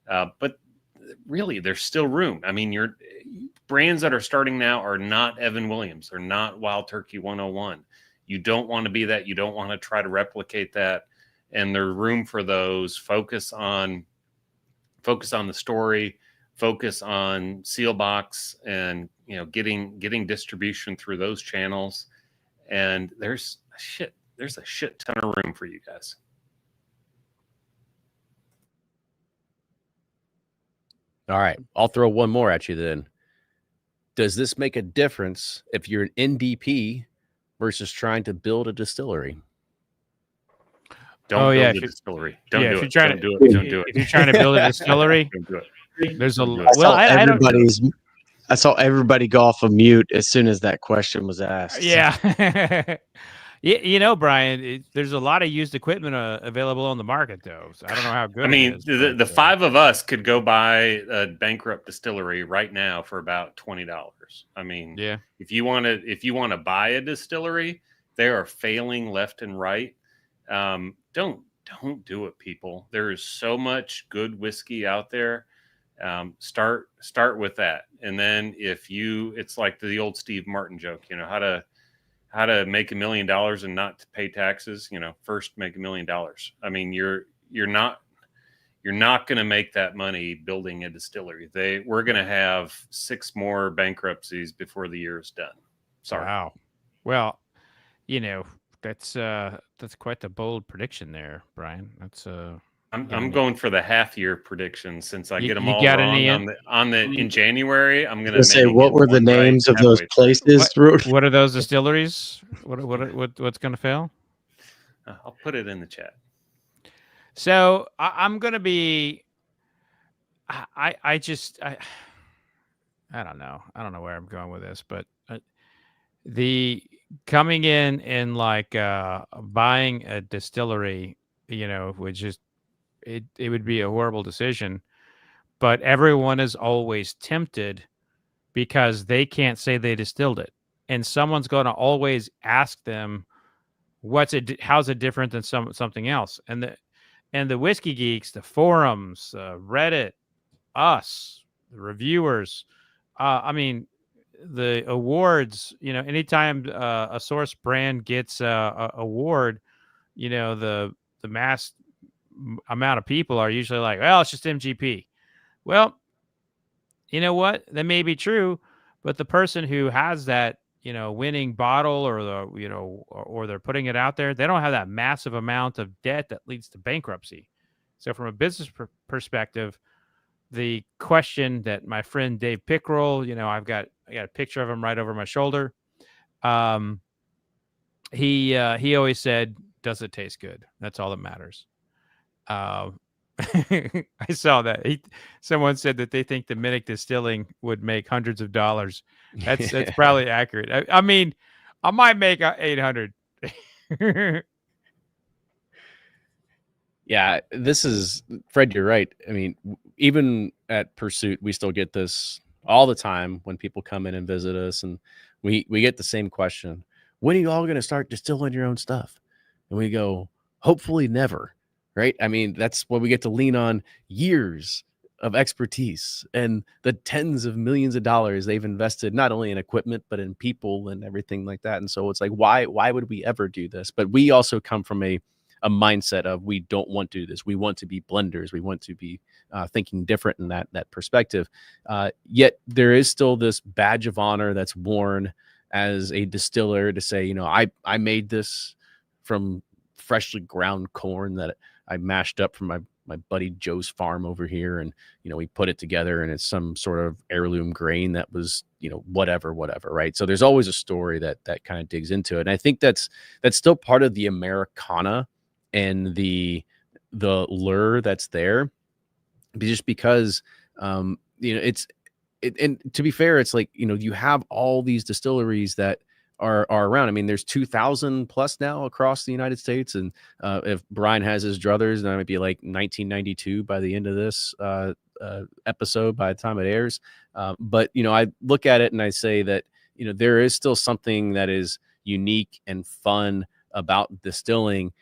Speaker 4: But really, there's still room. I mean, your brands that are starting now are not Evan Williams. They're not Wild Turkey 101. You don't want to be that. You don't want to try to replicate that. And there's room for those. Focus on the story, focus on Sealbox, and, you know, getting distribution through those channels. And there's a shit ton of room for you guys.
Speaker 1: All right, I'll throw one more at you then. Does this make a difference if you're an NDP versus trying to build a distillery?
Speaker 4: Don't build a distillery. Don't do it. Don't do it. Don't do it.
Speaker 3: If you're trying to build a distillery,
Speaker 4: Don't do it.
Speaker 3: there's a
Speaker 4: Don't do it.
Speaker 3: well. I don't.
Speaker 2: I saw everybody go off of mute as soon as that question was asked.
Speaker 3: Yeah. You know, Brian, there's a lot of used equipment available on the market, though. So I don't know how good.
Speaker 4: I mean,
Speaker 3: it is,
Speaker 4: the five of us could go buy a bankrupt distillery right now for about $20. I mean,
Speaker 3: yeah.
Speaker 4: If you want to buy a distillery, they are failing left and right. Don't do it, people. There is so much good whiskey out there. Start with that, and then it's like the old Steve Martin joke. You know how to make $1 million and not to pay taxes. You know, first make $1 million. I mean, you're not going to make that money building a distillery. We're going to have 6 more bankruptcies before the year is done. Sorry.
Speaker 3: Wow. Well, you know, that's quite the bold prediction there, Brian. That's
Speaker 4: I'm going for the half-year prediction since I get them all
Speaker 3: got
Speaker 4: wrong in January. I'm going to
Speaker 2: say what were the names of those places?
Speaker 3: What are those distilleries? What's going to fail?
Speaker 4: I'll put it in the chat.
Speaker 3: So I'm going to be. I don't know. I don't know where I'm going with this, but the coming in and like buying a distillery, you know, which is. It would be a horrible decision, but everyone is always tempted because they can't say they distilled it, and someone's going to always ask them, how's it different than something else? And the whiskey geeks, the forums, Reddit, us, the reviewers, I mean, the awards. You know, anytime a source brand gets a award, you know, the mass amount of people are usually like, well, it's just MGP. Well, you know what? That may be true, but the person who has that, you know, winning bottle or they're putting it out there, they don't have that massive amount of debt that leads to bankruptcy. So from a business perspective, the question that my friend Dave Pickrell, you know, I got a picture of him right over my shoulder. He always said, does it taste good? That's all that matters. I saw that someone said that they think the Minnick Distilling would make hundreds of dollars. That's probably accurate. I mean, I might make 800.
Speaker 1: Yeah, this is Fred. You're right. I mean, even at Pursuit, we still get this all the time when people come in and visit us, and we get the same question: when are you all going to start distilling your own stuff? And we go, hopefully never. Right. I mean, that's what we get to lean on, years of expertise and the tens of millions of dollars they've invested, not only in equipment, but in people and everything like that. And so it's like, why would we ever do this? But we also come from a mindset of we don't want to do this. We want to be blenders. We want to be thinking different in that perspective. Yet there is still this badge of honor that's worn as a distiller to say, you know, I made this from freshly ground corn that I mashed up from my buddy Joe's farm over here. And, you know, we put it together and it's some sort of heirloom grain that was, you know, whatever. Right. So there's always a story that kind of digs into it. And I think that's still part of the Americana and the lure that's there, just because, you know, and to be fair, it's like, you know, you have all these distilleries that are around. I mean, there's 2,000 plus now across the United States. And if Brian has his druthers, then it might be like 1992 by the end of this episode, by the time it airs. But, you know, I look at it and I say that, you know, there is still something that is unique and fun about distilling.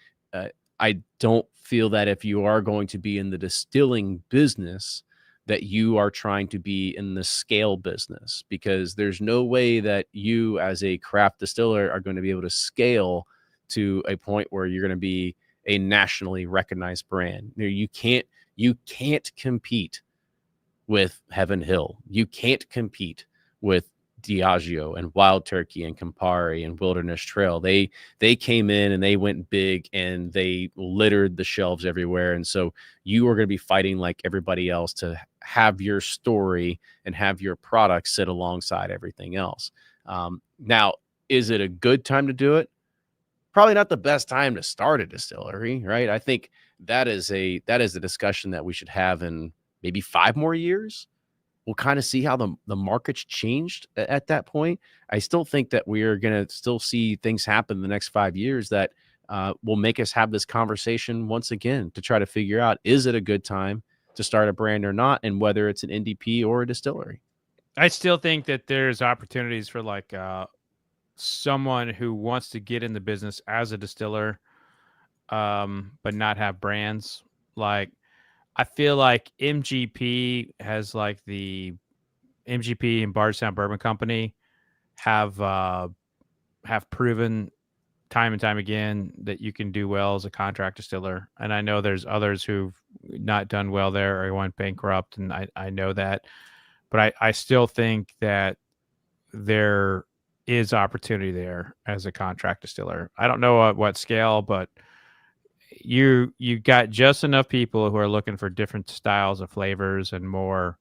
Speaker 1: I don't feel that if you are going to be in the distilling business, that you are trying to be in the scale business, because there's no way that you as a craft distiller are going to be able to scale to a point where you're going to be a nationally recognized brand. You can't compete with Heaven Hill. You can't compete with Diageo and Wild Turkey and Campari and Wilderness Trail. They came in and they went big and they littered the shelves everywhere. And so you are going to be fighting like everybody else to have your story and have your product sit alongside everything else. Now, is it a good time to do it? Probably not the best time to start a distillery, right? I think that is a discussion that we should have in maybe 5 more years. We'll kind of see how the market's changed at that point. I still think that we are going to still see things happen in the next 5 years that will make us have this conversation once again to try to figure out, is it a good time to start a brand or not, and whether it's an NDP or a distillery.
Speaker 3: I still think that there's opportunities for like someone who wants to get in the business as a distiller, but not have brands. Like, I feel like MGP has like the MGP and Bardstown Bourbon Company have proven time and time again that you can do well as a contract distiller. And I know there's others who've not done well there or went bankrupt, and I know that. But I still think that there is opportunity there as a contract distiller. I don't know at what scale, but you got just enough people who are looking for different styles of flavors and more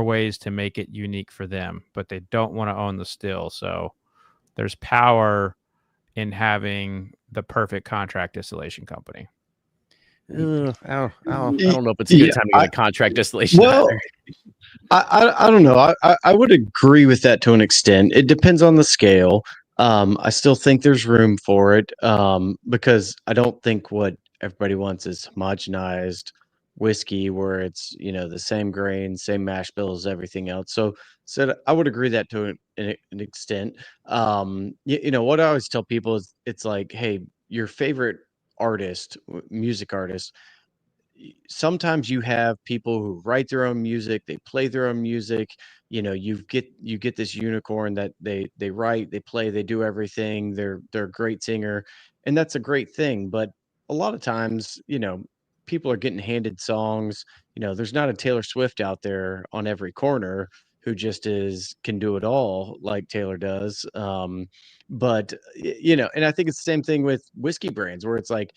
Speaker 3: ways to make it unique for them, but they don't want to own the still. So there's power in having the perfect contract distillation company.
Speaker 1: I don't know if it's a good time to get a contract distillation.
Speaker 2: Well, I don't know. I would agree with that to an extent. It depends on the scale. I still think there's room for it because I don't think what everybody wants is homogenized whiskey where it's, the same grain, same mash bills, everything else. So I would agree that to an extent. What I always tell people is it's like, hey, your favorite artist, music artist, sometimes you have people who write their own music, they play their own music. You get this unicorn that they write, they play, they do everything. They're a great singer, and that's a great thing. But a lot of times, people are getting handed songs. There's not a Taylor Swift out there on every corner who just can do it all like Taylor does. But and I think it's the same thing with whiskey brands where it's like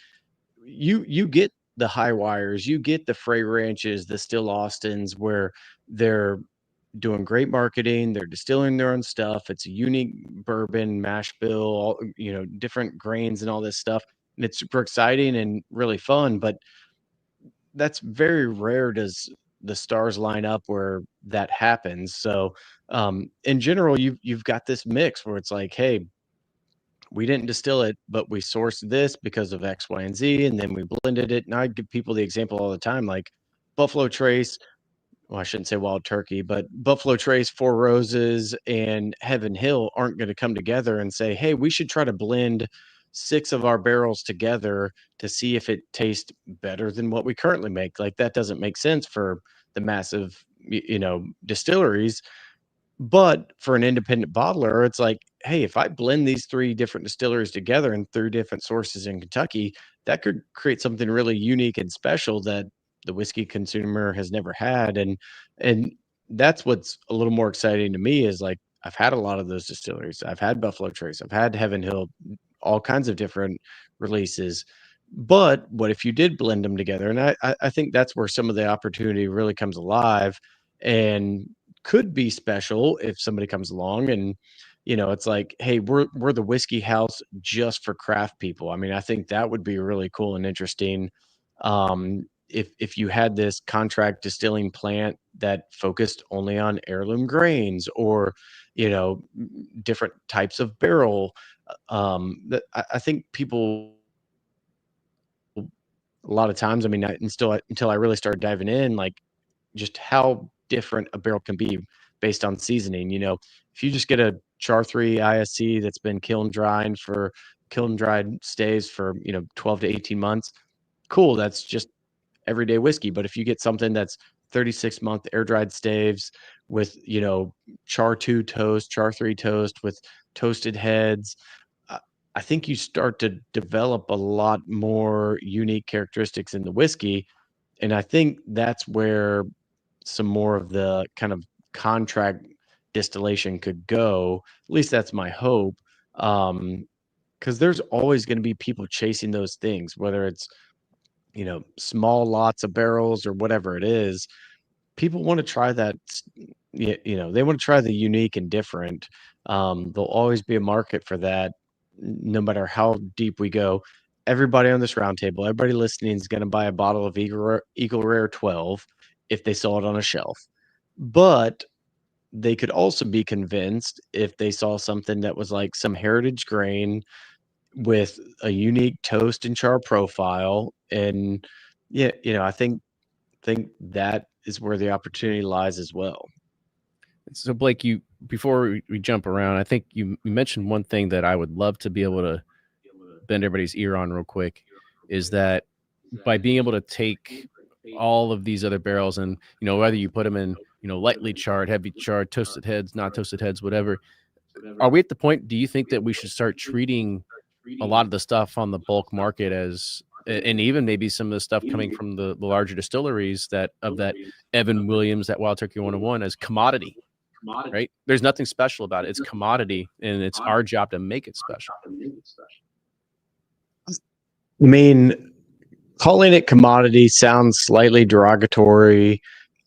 Speaker 2: you get the high wires, you get the Frey Ranches, the Still Austins, where they're doing great marketing, they're distilling their own stuff. It's a unique bourbon, mash bill, different grains and all this stuff. And it's super exciting and really fun, but that's very rare does the stars line up where that happens. So in general, you've got this mix where it's like, hey, we didn't distill it, but we sourced this because of X, Y, and Z, and then we blended it. And I give people the example all the time, like Buffalo Trace. Well, I shouldn't say Wild Turkey, but Buffalo Trace, Four Roses, and Heaven Hill aren't going to come together and say, hey, we should try to blend 6 of our barrels together to see if it tastes better than what we currently make. Like, that doesn't make sense for the massive, distilleries. But for an independent bottler, it's like, hey, if I blend these 3 different distilleries together and 3 different sources in Kentucky, that could create something really unique and special that the whiskey consumer has never had. And that's what's a little more exciting to me is like I've had a lot of those distilleries. I've had Buffalo Trace, I've had Heaven Hill, all kinds of different releases. But what if you did blend them together? And I think that's where some of the opportunity really comes alive and could be special if somebody comes along and it's like, hey, we're the whiskey house just for craft people. I mean, I think that would be really cool and interesting if you had this contract distilling plant that focused only on heirloom grains or different types of barrel. That I think people a lot of times, I mean, until I really started diving in, like just how different a barrel can be based on seasoning. If you just get a char 3 ISC that's been kiln dried staves for 12 to 18 months, cool, that's just everyday whiskey. But if you get something that's 36-month air dried staves with char 2 toast, char 3 toast with toasted heads, I think you start to develop a lot more unique characteristics in the whiskey. And I think that's where some more of the kind of contract distillation could go. At least that's my hope. Because there's always going to be people chasing those things, whether it's, small lots of barrels or whatever it is. people want to try that. They want to try the unique and different. There'll always be a market for that, no matter how deep we go. Everybody on this roundtable, everybody listening is going to buy a bottle of Eagle Rare 12 if they saw it on a shelf. But they could also be convinced if they saw something that was like some heritage grain with a unique toast and char profile. And I think that is where the opportunity lies as well.
Speaker 1: So Blake, before we jump around, I think you mentioned one thing that I would love to be able to bend everybody's ear on real quick, is that by being able to take all of these other barrels and, whether you put them in, lightly charred, heavy charred, toasted heads, not toasted heads, whatever, are we at the point, do you think that we should start treating a lot of the stuff on the bulk market as, and even maybe some of the stuff coming from the larger distilleries that Evan Williams, that Wild Turkey 101, as commodity, right? There's nothing special about it. It's commodity, and it's our job to make it special.
Speaker 2: I mean, calling it commodity sounds slightly derogatory.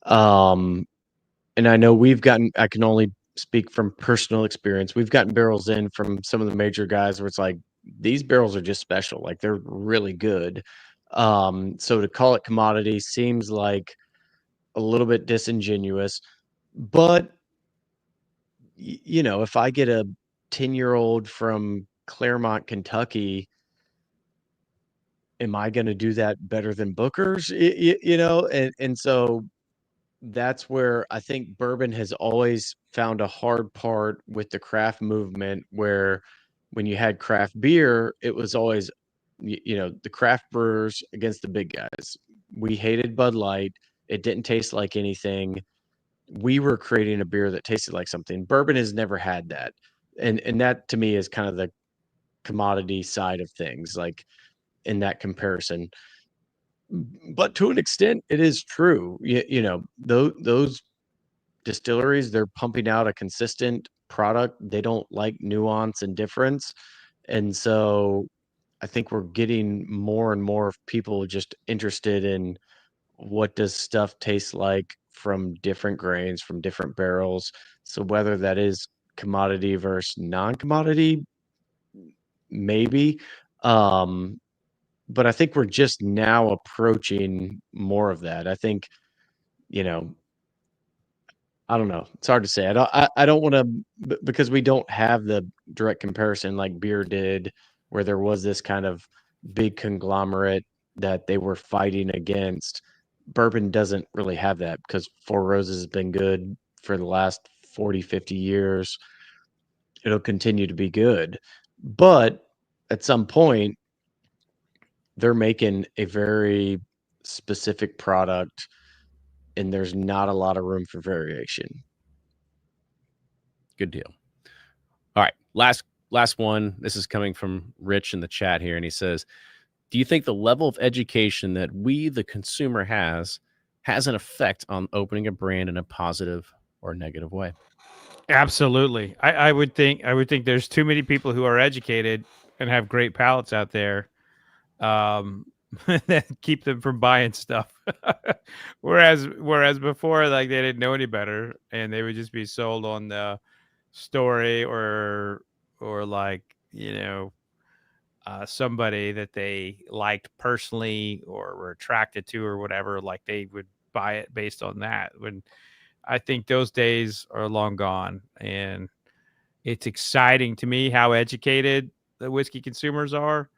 Speaker 2: And I know I can only speak from personal experience. We've gotten barrels in from some of the major guys where it's like, these barrels are just special. Like, they're really good. So to call it commodity seems like a little bit disingenuous. But, if I get a 10-year-old from Claremont, Kentucky, am I going to do that better than Booker's? And so that's where I think bourbon has always found a hard part with the craft movement, where when you had craft beer, it was always, the craft brewers against the big guys. We hated Bud Light. It didn't taste like anything. We were creating a beer that tasted like something. Bourbon has never had that. And that to me is kind of the commodity side of things, like in that comparison. But to an extent, it is true. Those distilleries, they're pumping out a consistent product. They don't like nuance and difference. And so I think we're getting more and more people just interested in what does stuff taste like from different grains, from different barrels. So whether that is commodity versus non-commodity, maybe. But I think we're just now approaching more of that. I think, I don't know. It's hard to say. I don't want to, because we don't have the direct comparison like beer did, where there was this kind of big conglomerate that they were fighting against. Bourbon doesn't really have that, because Four Roses has been good for the last 40, 50 years. It'll continue to be good. But at some point, they're making a very specific product, and there's not a lot of room for variation.
Speaker 1: Good deal. All right. Last one. This is coming from Rich in the chat here. And he says, do you think the level of education that we, the consumer, has an effect on opening a brand in a positive or negative way?
Speaker 3: Absolutely. I would think there's too many people who are educated and have great palates out there that keep them from buying stuff. whereas before, like, they didn't know any better, and they would just be sold on the story or like, somebody that they liked personally or were attracted to or whatever. Like, they would buy it based on that. When I think those days are long gone, and it's exciting to me how educated the whiskey consumers are,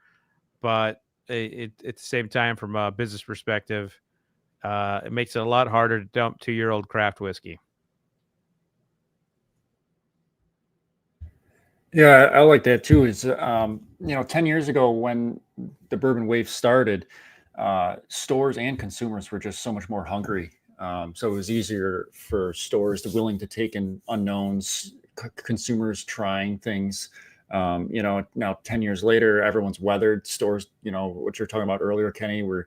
Speaker 3: but at the same time, from a business perspective, it makes it a lot harder to dump 2-year-old craft whiskey.
Speaker 5: Yeah, I like that too. Is 10 years ago when the bourbon wave started, stores and consumers were just so much more hungry. So it was easier for stores to willing to take in unknowns, consumers trying things. Now 10 years later, everyone's weathered. Stores, what you're talking about earlier, Kenny, where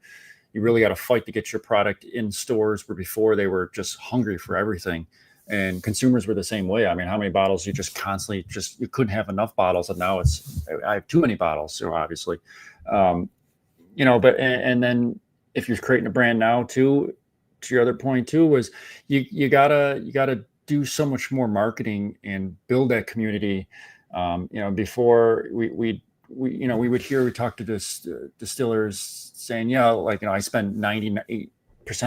Speaker 5: you really got to fight to get your product in stores, where before they were just hungry for everything. And consumers were the same way. I mean, how many bottles you just constantly you couldn't have enough bottles, and now I have too many bottles, obviously. But then if you're creating a brand now too, to your other point too, was you gotta do so much more marketing and build that community. Before we would talk to this distillers saying, I spend 98%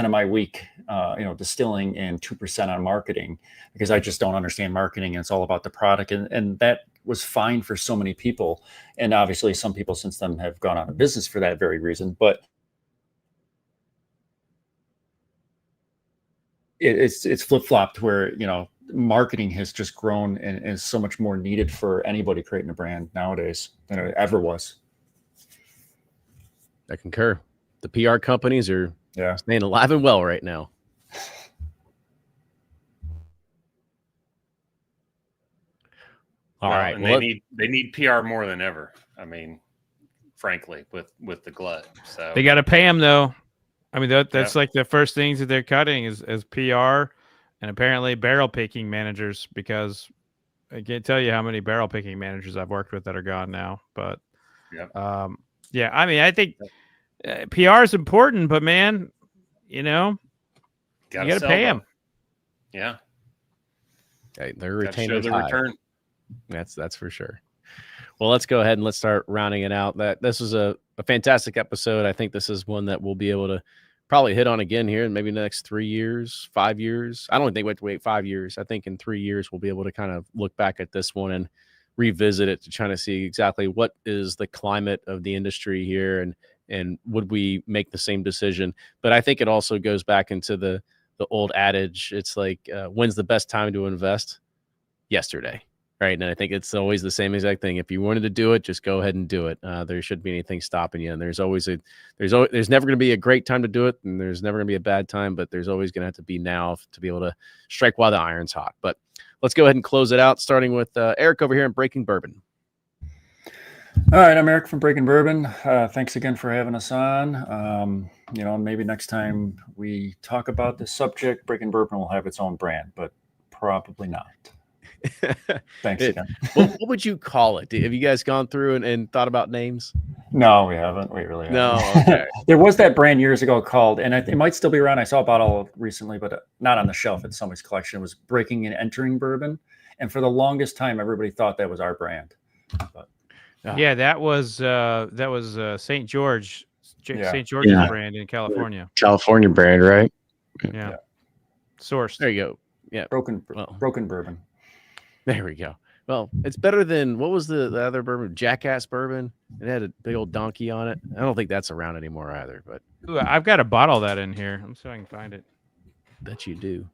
Speaker 5: of my week, distilling and 2% on marketing, because I just don't understand marketing and it's all about the product. And that was fine for so many people. And obviously some people since then have gone out of business for that very reason. But it's flip-flopped where, marketing has just grown and is so much more needed for anybody creating a brand nowadays than it ever was.
Speaker 1: I concur. The PR companies are
Speaker 5: Yeah.
Speaker 1: staying alive and well right now. All right.
Speaker 4: And they need PR more than ever. I mean, frankly, with the glut. So
Speaker 3: They got to pay them though. I mean, that's like the first things that they're cutting is PR and apparently barrel picking managers, because I can't tell you how many barrel picking managers I've worked with that are gone now. But yeah, I mean, I think PR is important, but man, you got to pay them.
Speaker 4: Yeah.
Speaker 1: Okay, their retainers
Speaker 4: the
Speaker 1: high.
Speaker 4: Return.
Speaker 1: That's for sure. Well, let's go ahead and let's start rounding it out. This was a fantastic episode. I think this is one that we'll be able to probably hit on again here in maybe the next 3 years, 5 years. I don't think we have to wait 5 years. I think in 3 years, we'll be able to kind of look back at this one and revisit it to try to see exactly what is the climate of the industry here and would we make the same decision. But I think it also goes back into the old adage. It's like, when's the best time to invest? Yesterday. Right. And I think it's always the same exact thing. If you wanted to do it, just go ahead and do it. There shouldn't be anything stopping you. And there's never going to be a great time to do it. And there's never going to be a bad time, but there's always going to have to be now to be able to strike while the iron's hot. But let's go ahead and close it out, starting with Eric over here in Breaking Bourbon.
Speaker 5: All right. I'm Eric from Breaking Bourbon. Thanks again for having us on. Maybe next time we talk about this subject, Breaking Bourbon will have its own brand, but probably not. Thanks again.
Speaker 1: What would you call it? Have you guys gone through and thought about names?
Speaker 5: No, we haven't. We really haven't.
Speaker 1: No. Okay.
Speaker 5: There was that brand years ago called, and it might still be around. I saw a bottle recently, but not on the shelf at somebody's collection. It was Breaking and Entering Bourbon, and for the longest time, everybody thought that was our brand. But,
Speaker 3: yeah, that was St. George, St. George's brand in California.
Speaker 2: California brand, right?
Speaker 3: Yeah. Sourced.
Speaker 1: There you go. Yeah.
Speaker 5: Broken Bourbon.
Speaker 1: There we go. Well, it's better than, what was the other bourbon? Jackass Bourbon. It had a big old donkey on it. I don't think that's around anymore either, but
Speaker 3: Ooh, I've got a bottle of that in here. I'm see if I can find it.
Speaker 1: Bet you do.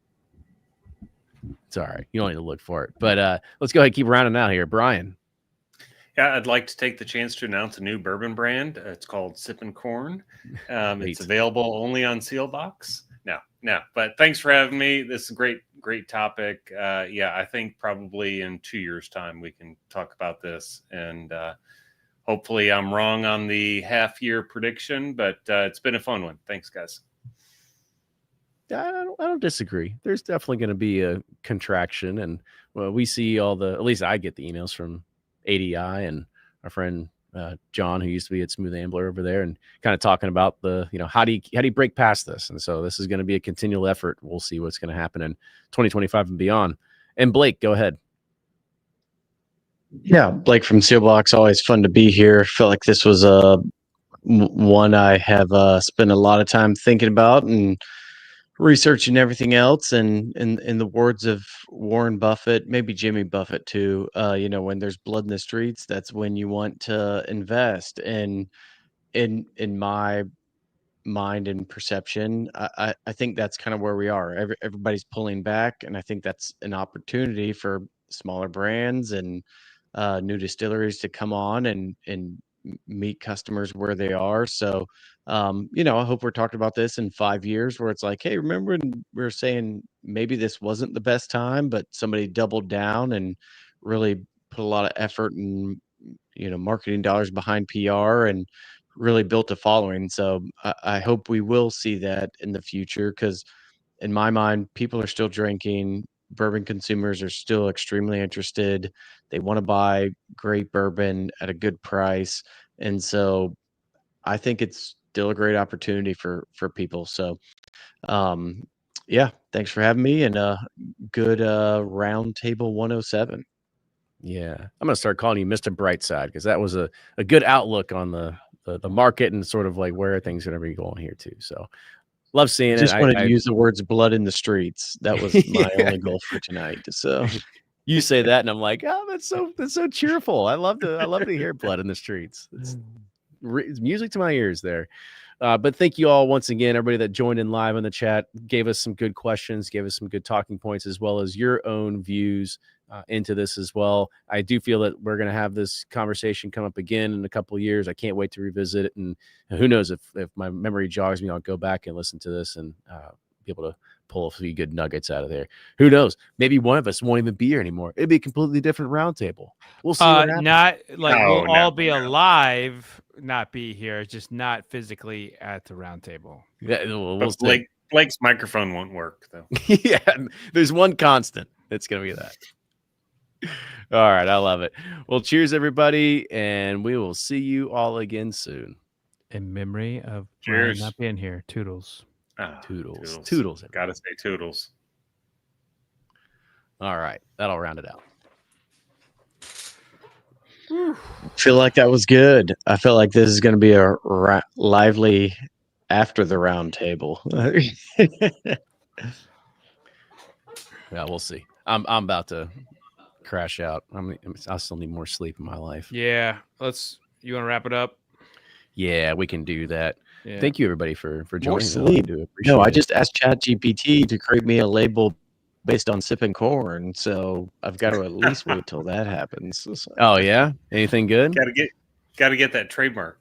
Speaker 1: It's all right. You don't need to look for it. But let's go ahead and keep rounding out here. Brian.
Speaker 4: Yeah, I'd like to take the chance to announce a new bourbon brand. It's called Sippin' Corn. It's available only on Sealbox. No. But thanks for having me. This is a great topic. I think probably in 2 years' time we can talk about this, and hopefully I'm wrong on the half-year prediction. But it's been a fun one. Thanks, guys.
Speaker 1: I don't disagree. There's definitely going to be a contraction, and we see at least I get the emails from ADI and our friend John, who used to be at Smooth Ambler over there, and kind of talking about how do you break past this? And so this is going to be a continual effort. We'll see what's going to happen in 2025 and beyond. And Blake, go ahead.
Speaker 2: Yeah, Blake from Sealbox. Always fun to be here. Felt like this was one I have spent a lot of time thinking about and researching everything else. And in the words of Warren Buffett, maybe Jimmy Buffett too, when there's blood in the streets, that's when you want to invest. And in my mind and perception, I think that's kind of where we are. Everybody's pulling back, and I think that's an opportunity for smaller brands and new distilleries to come on and meet customers where they are. So I hope we're talking about this in 5 years where it's like, hey, remember when we were saying maybe this wasn't the best time, but somebody doubled down and really put a lot of effort and marketing dollars behind PR and really built a following. So I hope we will see that in the future, because in my mind, people are still drinking. Bourbon consumers are still extremely interested. They want to buy great bourbon at a good price. And so I think it's still a great opportunity for people. So, yeah, thanks for having me, and good Roundtable 107.
Speaker 1: Yeah, I'm gonna start calling you Mr. Brightside because that was a good outlook on the market and sort of like where things are gonna be going here too. So love seeing it.
Speaker 2: Just wanted to use the words "blood in the streets." That was my
Speaker 1: Yeah.
Speaker 2: only goal for tonight. So
Speaker 1: You say that, and I'm like, oh, that's so cheerful. I love to hear blood in the streets. It's music to my ears there. But thank you all once again, everybody that joined in live in the chat, gave us some good questions, gave us some good talking points, as well as your own views into this as well. I do feel that we're going to have this conversation come up again in a couple of years. I can't wait to revisit it. And who knows if my memory jogs me, I'll go back and listen to this and be able to pull a few good nuggets out of there. Who knows? Maybe one of us won't even be here anymore. It'd be a completely different roundtable. We'll see. What happens.
Speaker 3: Not like
Speaker 4: No,
Speaker 3: we'll all
Speaker 4: no,
Speaker 3: be
Speaker 4: no.
Speaker 3: alive, not be here, just not physically at the round table.
Speaker 1: Yeah, we'll
Speaker 4: But
Speaker 1: see.
Speaker 4: Blake's microphone won't work though.
Speaker 1: Yeah, there's one constant. It's going to be that. All right. I love it. Well, cheers, everybody. And we will see you all again soon.
Speaker 3: In memory of
Speaker 4: Cheers.
Speaker 3: Brian not being here. Toodles.
Speaker 4: Ah,
Speaker 1: Toodles.
Speaker 4: Gotta say toodles.
Speaker 1: All right. That'll round it out.
Speaker 2: feel like that was good. I feel like this is going to be a lively after the round table.
Speaker 1: Yeah, we'll see. I'm about to crash out. I still need more sleep in my life.
Speaker 3: Yeah. You want to wrap it up?
Speaker 1: Yeah, we can do that.
Speaker 3: Yeah.
Speaker 1: Thank you, everybody, for joining.
Speaker 2: More
Speaker 1: I
Speaker 2: sleep.
Speaker 1: do appreciate
Speaker 2: No, I
Speaker 1: it.
Speaker 2: just asked ChatGPT to create me a label based on sipping corn, so I've got to at least wait till that happens. So-
Speaker 1: Oh yeah, anything good?
Speaker 4: Gotta get that trademark.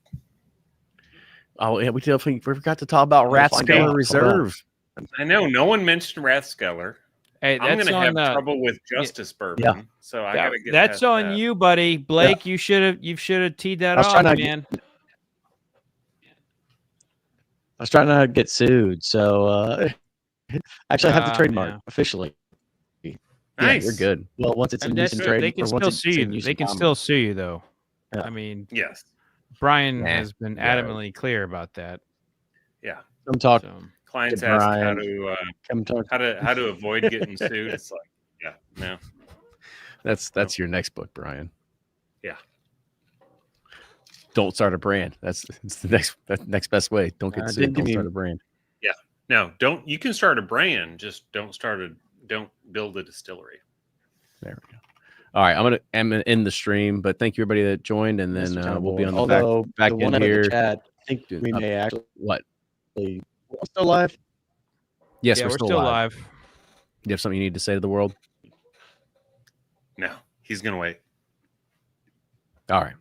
Speaker 1: Oh yeah, we forgot to talk about
Speaker 2: I'll find
Speaker 1: Rathskeller
Speaker 2: out. Hold on.
Speaker 1: Reserve.
Speaker 4: I know no one mentioned Rathskeller.
Speaker 3: Hey,
Speaker 4: I'm
Speaker 3: that's
Speaker 4: gonna
Speaker 3: on
Speaker 4: have trouble with Justice Bourbon,
Speaker 2: Yeah.
Speaker 4: so I gotta get.
Speaker 3: that's
Speaker 4: past
Speaker 3: on
Speaker 4: that.
Speaker 3: you, buddy. Blake, you should have teed that
Speaker 2: I was
Speaker 3: off,
Speaker 2: trying to-
Speaker 3: man.
Speaker 2: I was trying not to get sued, so actually I have the trademark
Speaker 3: yeah.
Speaker 2: officially.
Speaker 4: Nice.
Speaker 1: You're good.
Speaker 2: Well, once it's in
Speaker 3: That's
Speaker 2: use and
Speaker 3: true.
Speaker 2: trade,
Speaker 3: They can
Speaker 2: or once
Speaker 3: still
Speaker 2: it's
Speaker 3: sue
Speaker 2: in
Speaker 3: you.
Speaker 2: use
Speaker 3: They
Speaker 2: and
Speaker 3: can
Speaker 2: common.
Speaker 3: still sue you, though.
Speaker 2: Yeah.
Speaker 3: I mean,
Speaker 4: Yes.
Speaker 3: Brian
Speaker 1: Nah.
Speaker 3: has been
Speaker 1: Yeah.
Speaker 3: adamantly clear about that.
Speaker 4: Yeah.
Speaker 2: Come talk.
Speaker 3: So.
Speaker 4: Clients
Speaker 2: To
Speaker 4: ask
Speaker 2: Brian.
Speaker 4: how
Speaker 2: Come talk.
Speaker 4: to avoid getting sued. It's like, yeah, no.
Speaker 1: That's your next book, Brian.
Speaker 4: Yeah.
Speaker 1: Don't start a brand. It's the next best way. Don't get sued.
Speaker 2: didn't give
Speaker 1: Don't
Speaker 2: me-
Speaker 1: start a brand.
Speaker 4: No, don't. You can start a brand, just don't build a distillery.
Speaker 1: There we go. All right, I'm gonna end the stream, but thank you everybody that joined, and then
Speaker 2: Mr.
Speaker 1: we'll be on the
Speaker 2: Although
Speaker 1: back
Speaker 2: the
Speaker 1: end
Speaker 2: one out of
Speaker 1: here.
Speaker 2: the chat, I think
Speaker 1: Dude,
Speaker 2: we may actually
Speaker 1: What?
Speaker 2: we're still live.
Speaker 1: Yes,
Speaker 3: Yeah,
Speaker 1: we're still live. Do you have something you need to say to the world?
Speaker 4: No, he's gonna wait.
Speaker 1: All right.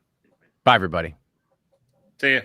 Speaker 1: Bye, everybody.
Speaker 4: See ya.